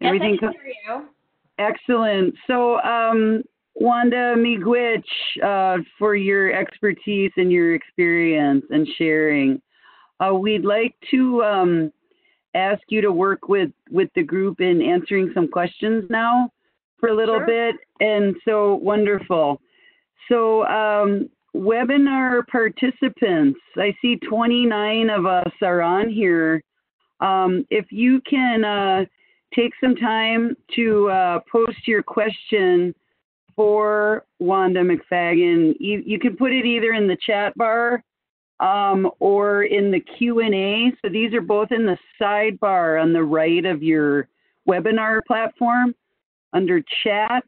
Yes, I can hear you. Excellent. So, Wanda, miigwech for your expertise and your experience and sharing. We'd like to ask you to work with the group in answering some questions now for a little bit. And so, wonderful. So, webinar participants, I see 29 of us are on here. If you can take some time to post your question for Wanda McFaggen. You can put it either in the chat bar or in the Q&A. So these are both in the sidebar on the right of your webinar platform under chat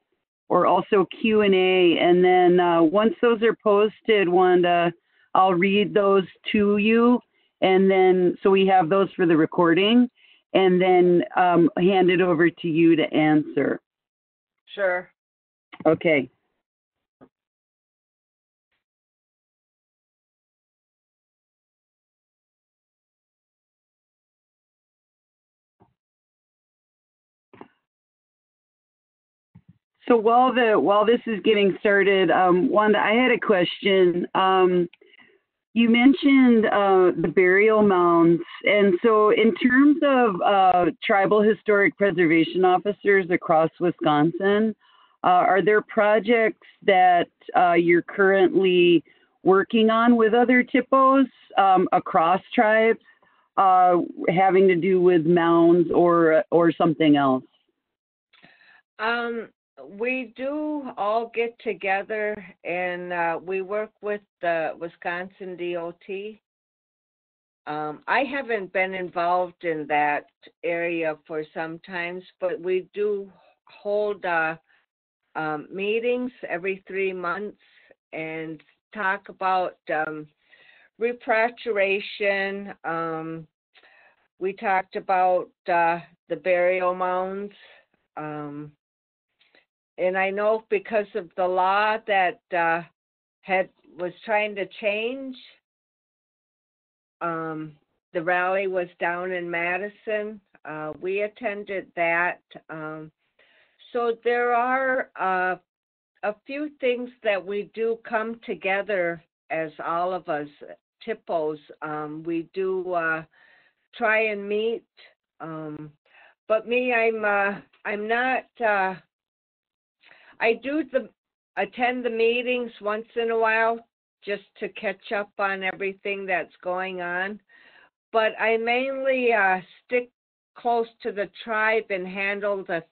or also Q&A. And then once those are posted, Wanda, I'll read those to you. And then, so we have those for the recording, and then hand it over to you to answer. Sure. Okay. So while this is getting started, Wanda, I had a question. You mentioned the burial mounds, and so in terms of tribal historic preservation officers across Wisconsin, are there projects that you're currently working on with other TIPOs across tribes having to do with mounds or something else? We do all get together and we work with the Wisconsin DOT. I haven't been involved in that area for some times, but we do hold meetings every 3 months and talk about repatriation. We talked about the burial mounds. And I know because of the law that was trying to change, the rally was down in Madison. We attended that. So there are a few things that we do come together as all of us TIPOs. We do try and meet, But me, I'm not. I do attend the meetings once in a while just to catch up on everything that's going on. But I mainly stick close to the tribe and handle the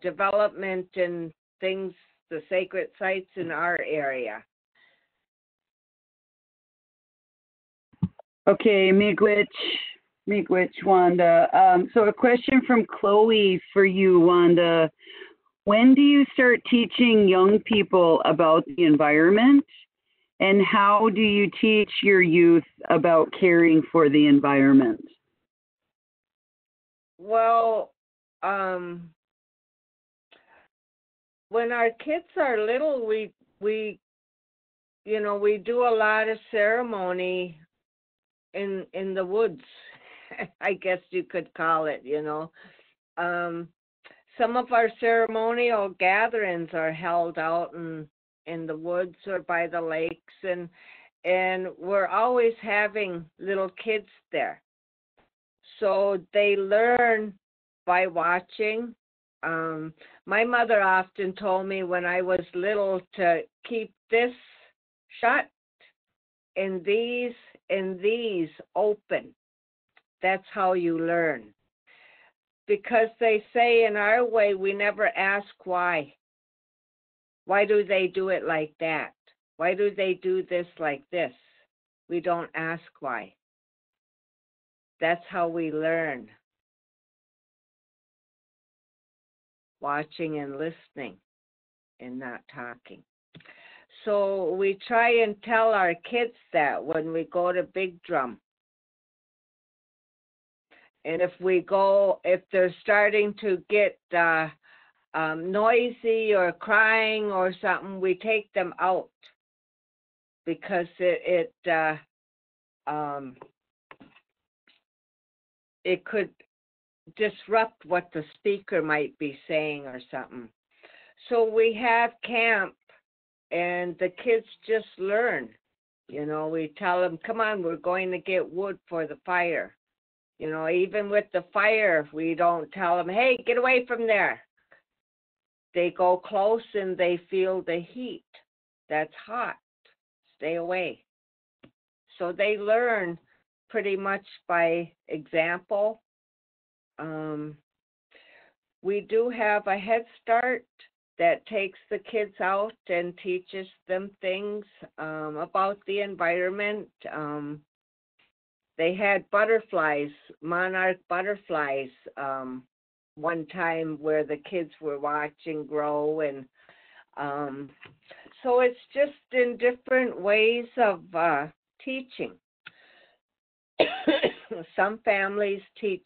development and things, the sacred sites in our area. Okay, Miigwech, Wanda. So a question from Chloe for you, Wanda. When do you start teaching young people about the environment? And how do you teach your youth about caring for the environment? Well, when our kids are little, we do a lot of ceremony in the woods, I guess you could call it, Some of our ceremonial gatherings are held out in the woods or by the lakes, and we're always having little kids there. So they learn by watching. My mother often told me when I was little to keep this shut and these open. That's how you learn. Because they say in our way, we never ask why. Why do they do it like that? Why do they do this like this? We don't ask why. That's how we learn. Watching and listening and not talking. So we try and tell our kids that when we go to Big Drum. And if they're starting to get noisy or crying or something, we take them out because it could disrupt what the speaker might be saying or something. So we have camp, and the kids just learn. We tell them, come on, we're going to get wood for the fire. Even with the fire, we don't tell them, hey, get away from there. They go close and they feel the heat. That's hot. Stay away. So they learn pretty much by example. We do have a Head Start that takes the kids out and teaches them things about the environment. They had butterflies, monarch butterflies, one time where the kids were watching grow, and so it's just in different ways of teaching. Some families teach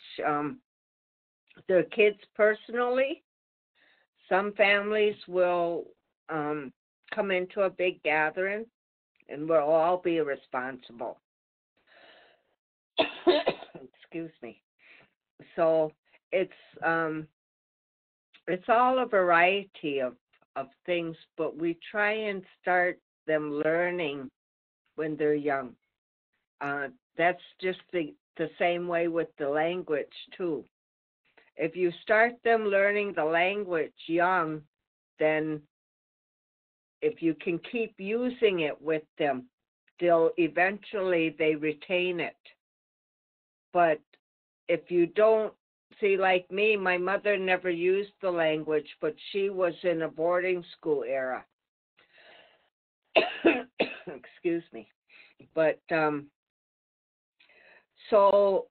their kids personally. Some families will come into a big gathering, and we'll all be responsible. Excuse me. So it's all a variety of things, but we try and start them learning when they're young. That's just the same way with the language too. If you start them learning the language young, then if you can keep using it with them, eventually they retain it. But if you don't, see, like me, my mother never used the language, but she was in a boarding school era. Excuse me. But so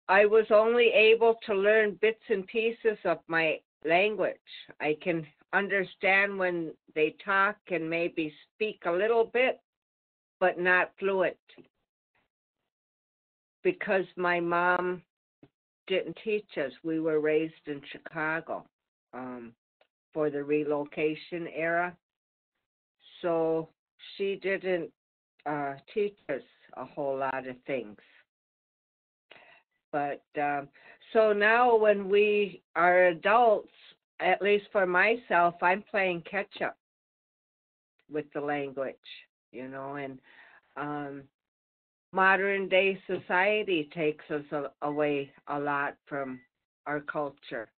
I was only able to learn bits and pieces of my language. I can understand when they talk and maybe speak a little bit, but not fluent. Because my mom didn't teach us. We were raised in Chicago for the relocation era. So she didn't teach us a whole lot of things. But so now when we are adults, at least for myself, I'm playing catch up with the language, and modern day society takes us away a lot from our culture,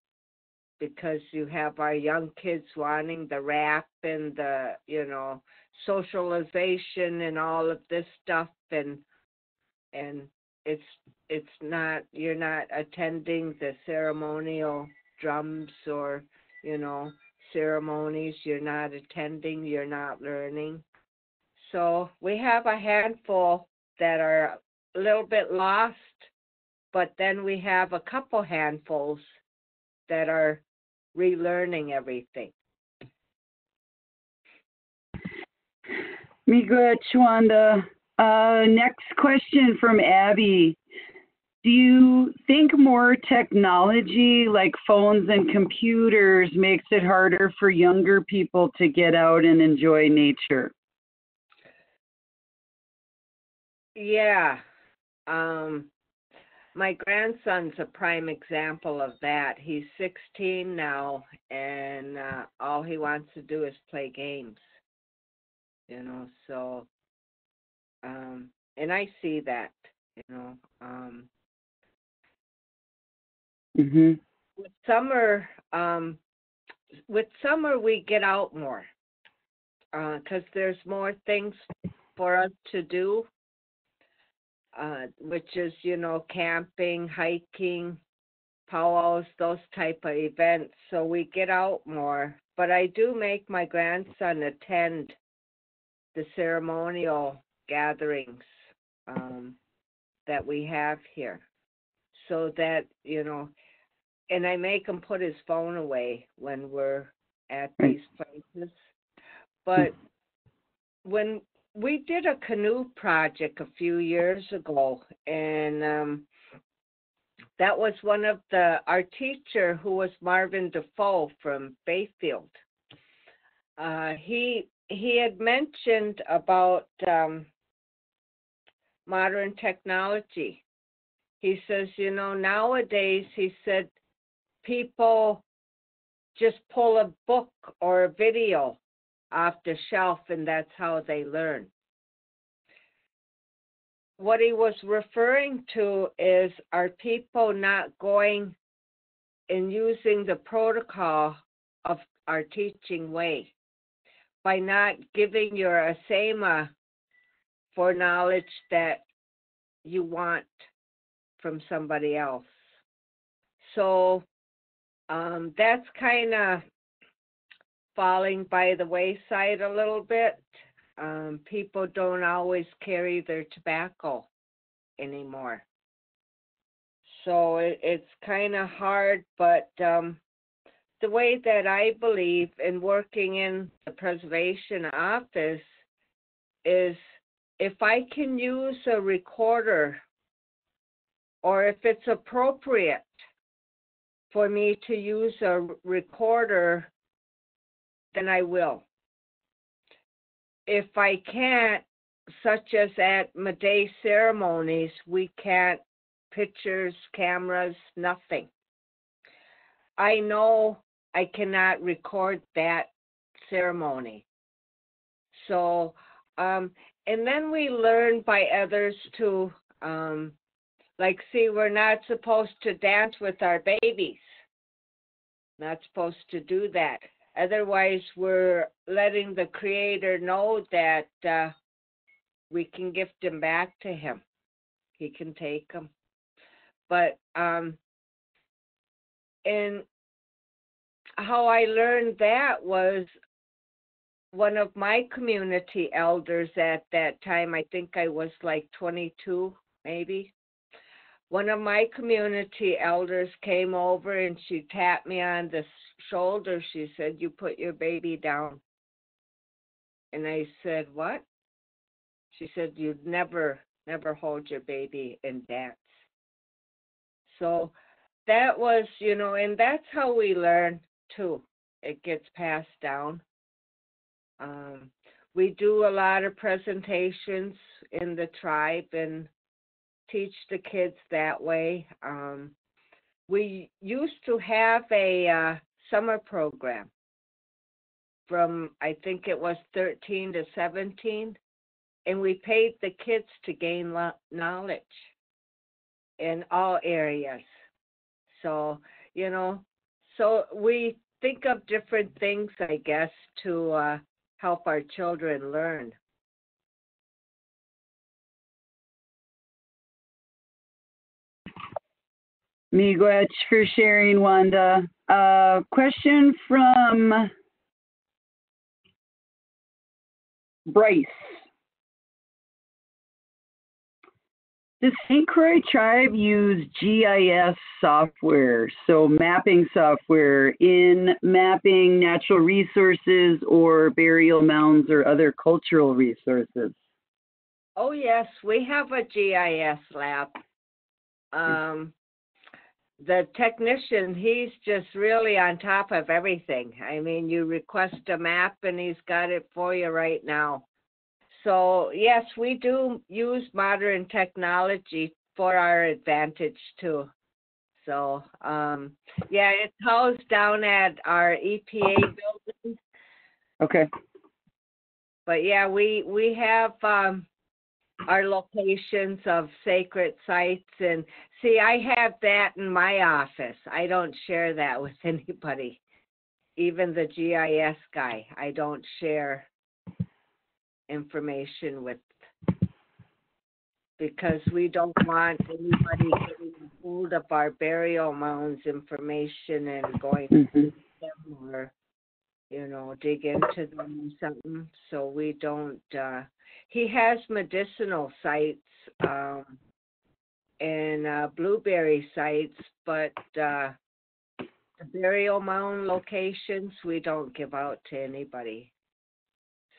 because you have our young kids wanting the rap and the, socialization and all of this stuff, and it's not, you're not attending the ceremonial drums or, ceremonies, you're not attending, you're not learning. So we have a handful that are a little bit lost, but then we have a couple handfuls that are relearning everything. Miigwech, Wanda. Next question from Abby. Do you think more technology like phones and computers makes it harder for younger people to get out and enjoy nature? Yeah. My grandson's a prime example of that. He's 16 now, and all he wants to do is play games. So, and I see that, Mm-hmm. With summer we get out more, because there's more things for us to do, which is, camping, hiking, powwows, those type of events. So we get out more. But I do make my grandson attend the ceremonial gatherings that we have here, so that, and I make him put his phone away when we're at these places. But when we did a canoe project a few years ago, and that was one of our teacher, who was Marvin Defoe from Bayfield. He had mentioned about modern technology. He says, nowadays, he said, people just pull a book or a video off the shelf, and that's how they learn. What he was referring to is, are people not going and using the protocol of our teaching way, by not giving your asema for knowledge that you want from somebody else. So that's kind of falling by the wayside a little bit. People don't always carry their tobacco anymore. So it's kind of hard, but the way that I believe in working in the preservation office is, if I can use a recorder, or if it's appropriate for me to use a recorder, then I will. If I can't, such as at Maday ceremonies, we can't, pictures, cameras, nothing. I know I cannot record that ceremony. So, and then we learn by others too. Like, see, we're not supposed to dance with our babies. Not supposed to do that. Otherwise, we're letting the Creator know that we can gift them back to Him. He can take them. But, and how I learned that was one of my community elders at that time. I think I was like 22, maybe. One of my community elders came over and she tapped me on the shoulder. She said, "You put your baby down." And I said, "What?" She said, "You'd never hold your baby and dance." So that was, and that's how we learn too. It gets passed down. We do a lot of presentations in the tribe and teach the kids that way. We used to have a summer program from, I think it was 13 to 17, and we paid the kids to gain knowledge in all areas. So you know. So we think of different things, I guess, to help our children learn. Miigwech for sharing, Wanda. Question from Bryce. Does St. Croix tribe use GIS software, so mapping software, in mapping natural resources or burial mounds or other cultural resources? Oh, yes, we have a GIS lab. The technician, he's just really on top of everything. I mean, you request a map and he's got it for you right now. So, yes, we do use modern technology for our advantage, too. So, yeah, it's housed down at our EPA building. Okay. But, yeah, we have our locations of sacred sites. And, see, I have that in my office. I don't share that with anybody, even the GIS guy. I don't share information with, because we don't want anybody getting hold of our burial mounds information and going to them or, you know, dig into them or something. So we don't, he has medicinal sites and blueberry sites, but the burial mound locations we don't give out to anybody.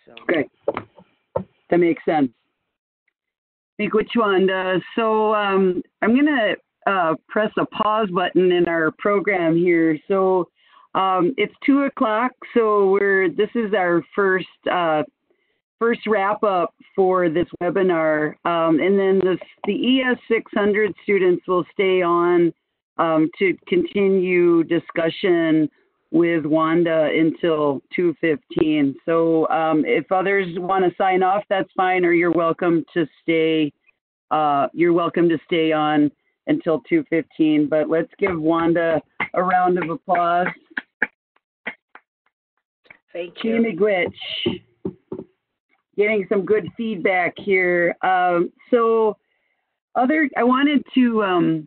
So. Okay. That makes sense. Think which one? So I'm going to press a pause button in our program here. So it's 2 o'clock. So this is our first wrap up for this webinar. And then the ES 600 students will stay on to continue discussion with Wanda until 2:15. So if others want to sign off, that's fine, or you're welcome to stay. You're welcome to stay on until 2:15. But let's give Wanda a round of applause. Thank you. Miigwech. Getting some good feedback here. I wanted to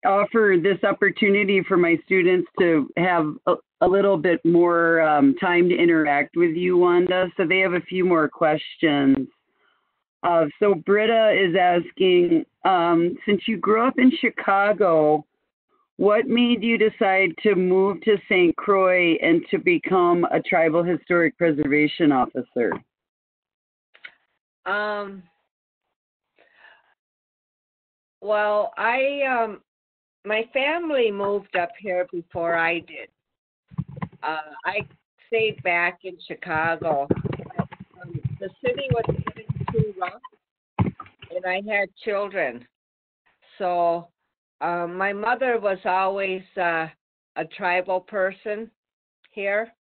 offer this opportunity for my students to have a little bit more time to interact with you, Wanda. So they have a few more questions. So Britta is asking, since you grew up in Chicago, what made you decide to move to St. Croix and to become a tribal historic preservation officer? Well, my family moved up here before I did. I stayed back in Chicago. The city was getting too rough, and I had children. So my mother was always a tribal person here.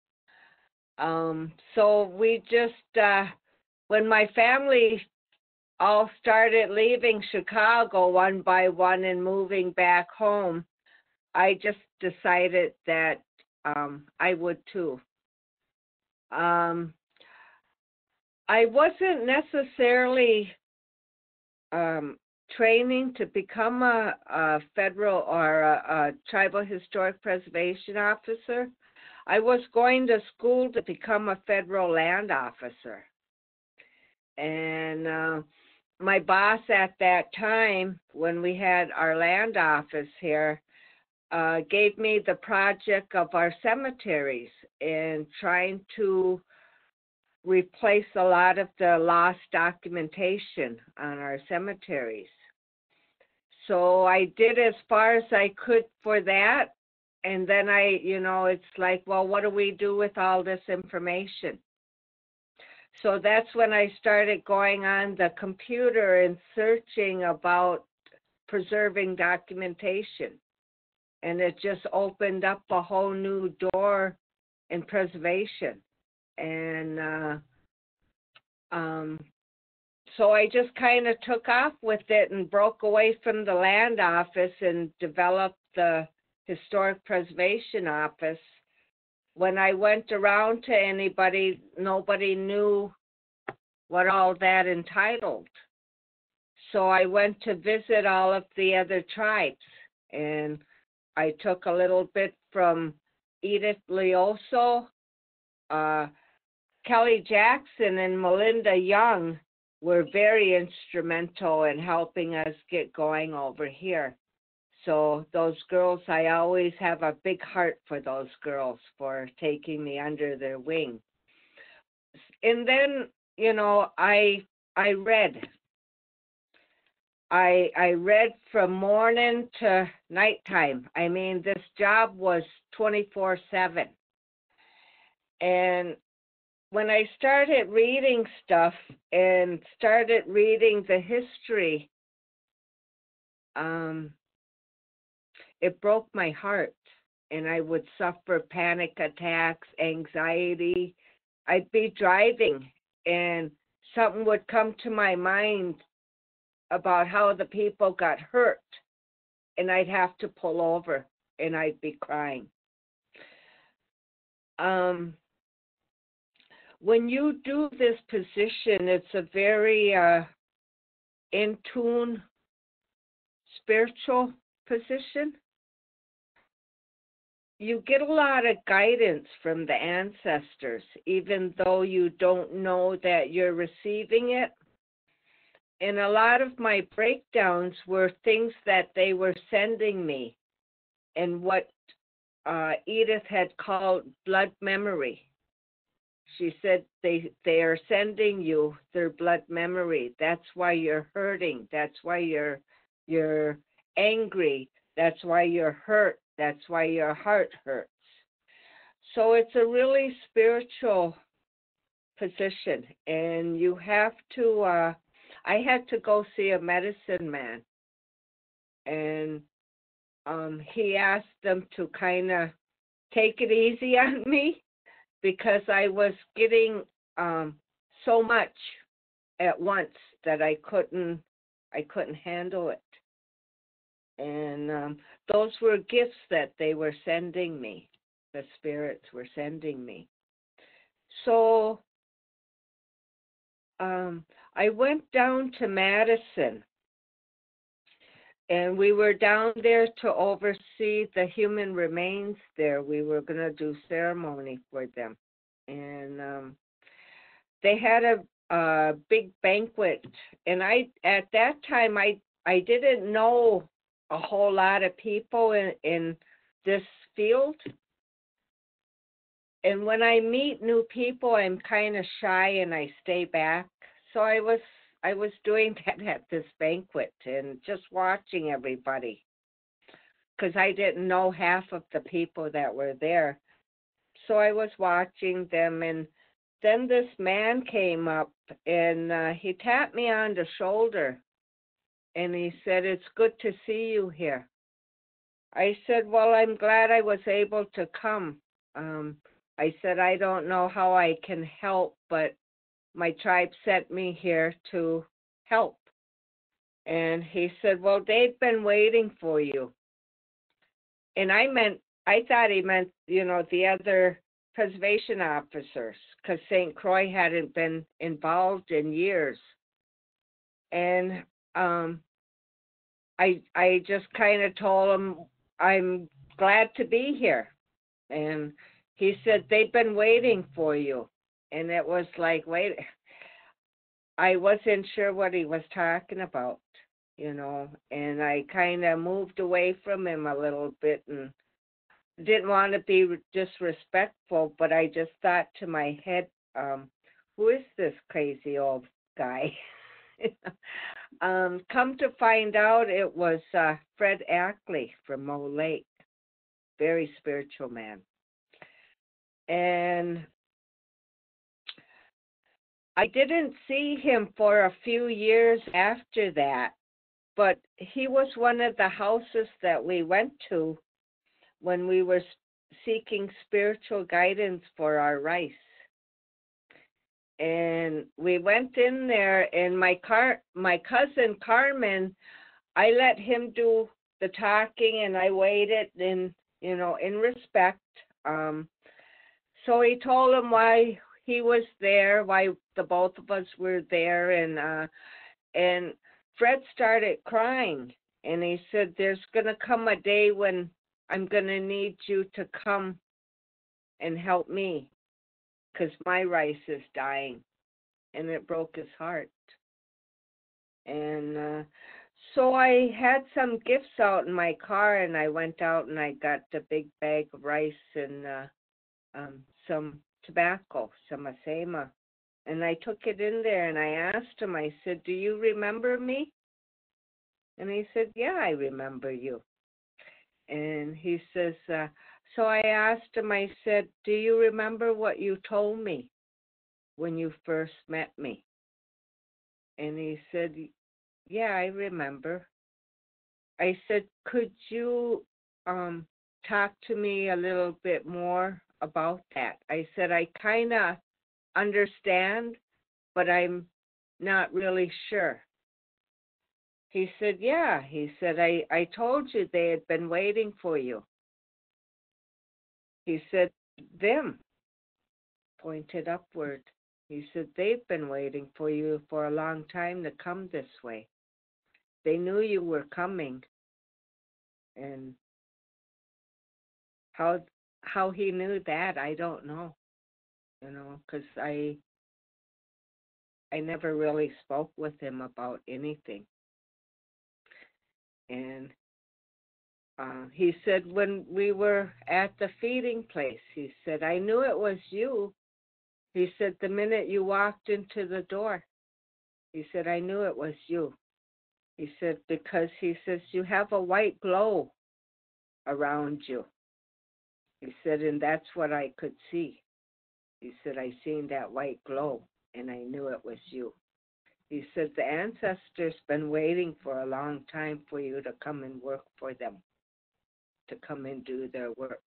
So we just, when my family all started leaving Chicago one by one and moving back home, I just decided that I would too. I wasn't necessarily training to become a federal or a tribal historic preservation officer. I was going to school to become a federal land officer. And my boss at that time, when we had our land office here, gave me the project of our cemeteries and trying to replace a lot of the lost documentation on our cemeteries. So I did as far as I could for that. And then it's like, well, what do we do with all this information? So that's when I started going on the computer and searching about preserving documentation. And it just opened up a whole new door in preservation. And so I just kind of took off with it and broke away from the land office and developed the Historic Preservation Office. When I went around to anybody, nobody knew what all that entitled. So I went to visit all of the other tribes, and I took a little bit from Edith Leoso, Kelly Jackson, and Melinda Young were very instrumental in helping us get going over here. So those girls, I always have a big heart for those girls for taking me under their wing. And then, you know, I read. I read from morning to nighttime. I mean, this job was 24/7. And when I started reading stuff and started reading the history, it broke my heart, and I would suffer panic attacks, anxiety. I'd be driving, and something would come to my mind about how the people got hurt, and I'd have to pull over, and I'd be crying. When you do this position, it's a very in tune, spiritual position. You get a lot of guidance from the ancestors, even though you don't know that you're receiving it. And a lot of my breakdowns were things that they were sending me, and what Edith had called blood memory. She said they are sending you their blood memory. That's why you're hurting. That's why you're angry. That's why you're hurt. That's why your heart hurts. So it's a really spiritual position, and you have to, I had to go see a medicine man, and he asked them to kind of take it easy on me because I was getting so much at once that I couldn't handle it. And those were gifts that they were sending me, the spirits were sending me. So I went down to Madison, and we were down there to oversee the human remains there. We were going to do ceremony for them. And they had a big banquet. And at that time, I didn't know a whole lot of people in this field. And when I meet new people, I'm kind of shy and I stay back. So I was doing that at this banquet and just watching everybody, because I didn't know half of the people that were there. So I was watching them, and then this man came up, and he tapped me on the shoulder, and he said, "It's good to see you here." I said, "Well, I'm glad I was able to come." I said, "I don't know how I can help, but my tribe sent me here to help." And he said, "Well, they've been waiting for you." And I thought he meant, the other preservation officers, because St. Croix hadn't been involved in years. And I just kind of told him, "I'm glad to be here." And he said, "They've been waiting for you." And it was like, wait, I wasn't sure what he was talking about, and I kind of moved away from him a little bit and didn't want to be disrespectful, but I just thought to my head, who is this crazy old guy? Come to find out, it was Fred Ackley from Moe Lake, very spiritual man. And I didn't see him for a few years after that, but he was one of the houses that we went to when we were seeking spiritual guidance for our rice. And we went in there, and my cousin Carmen, I let him do the talking, and I waited, and in respect. So he told him why he was there, why the both of us were there, and Fred started crying, and he said, "There's gonna come a day when I'm gonna need you to come and help me, 'cause my rice is dying," and it broke his heart. And so I had some gifts out in my car, and I went out and I got a big bag of rice and some tobacco, some asema. And I took it in there and I asked him, I said, "Do you remember me?" And he said, "Yeah, I remember you." And he says, so I asked him, I said, "Do you remember what you told me when you first met me?" And he said, "Yeah, I remember." I said, "Could you talk to me a little bit more about that?" I said, "I kind of understand, but I'm not really sure." He said, "Yeah." He said, I told you they had been waiting for you." He said, "Them," pointed upward. He said, "They've been waiting for you for a long time to come this way. They knew you were coming." And how he knew that, I don't know, 'cause I never really spoke with him about anything. And he said when we were at the feeding place, he said, "I knew it was you." He said, "The minute you walked into the door," he said, "I knew it was you." He said, "Because," he says, "you have a white glow around you." He said, "And that's what I could see." He said, "I seen that white glow, and I knew it was you." He said, "The ancestors been waiting for a long time for you to come and work for them, to come and do their work."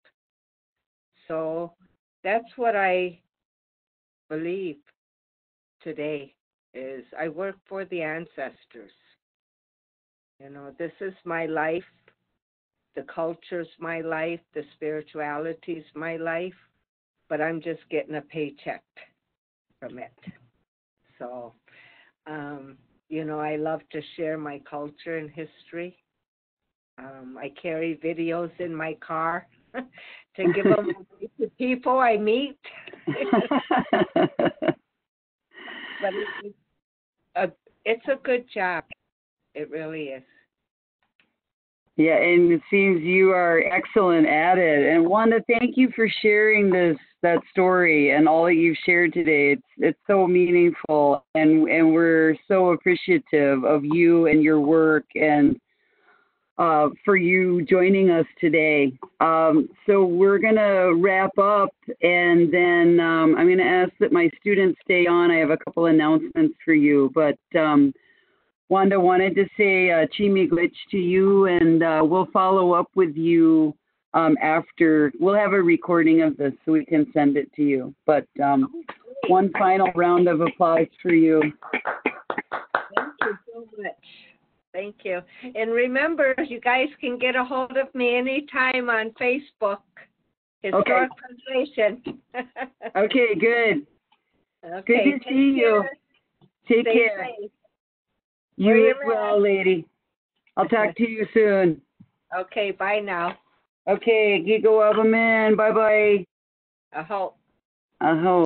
So that's what I believe today is I work for the ancestors. This is my life. The culture's my life. The spirituality's my life. But I'm just getting a paycheck from it. So, I love to share my culture and history. I carry videos in my car to give them to people I meet. But it's a good job. It really is. Yeah, and it seems you are excellent at it. And Wanda, thank you for sharing that story and all that you've shared today. It's so meaningful, and we're so appreciative of you and your work and for you joining us today. So we're going to wrap up, and then I'm going to ask that my students stay on. I have a couple announcements for you, but Wanda wanted to say Chimi Glitch to you, and we'll follow up with you after. We'll have a recording of this so we can send it to you. But one final round of applause for you. Thank you so much. Thank you. And remember, you guys can get a hold of me anytime on Facebook. Historic Translation. Okay, good. Okay, good to see you. Take care. Safe. You as well, lady. I'll talk to you soon. Okay, bye now. Okay, Gigo Abaman. Bye-bye. Aho. Aho.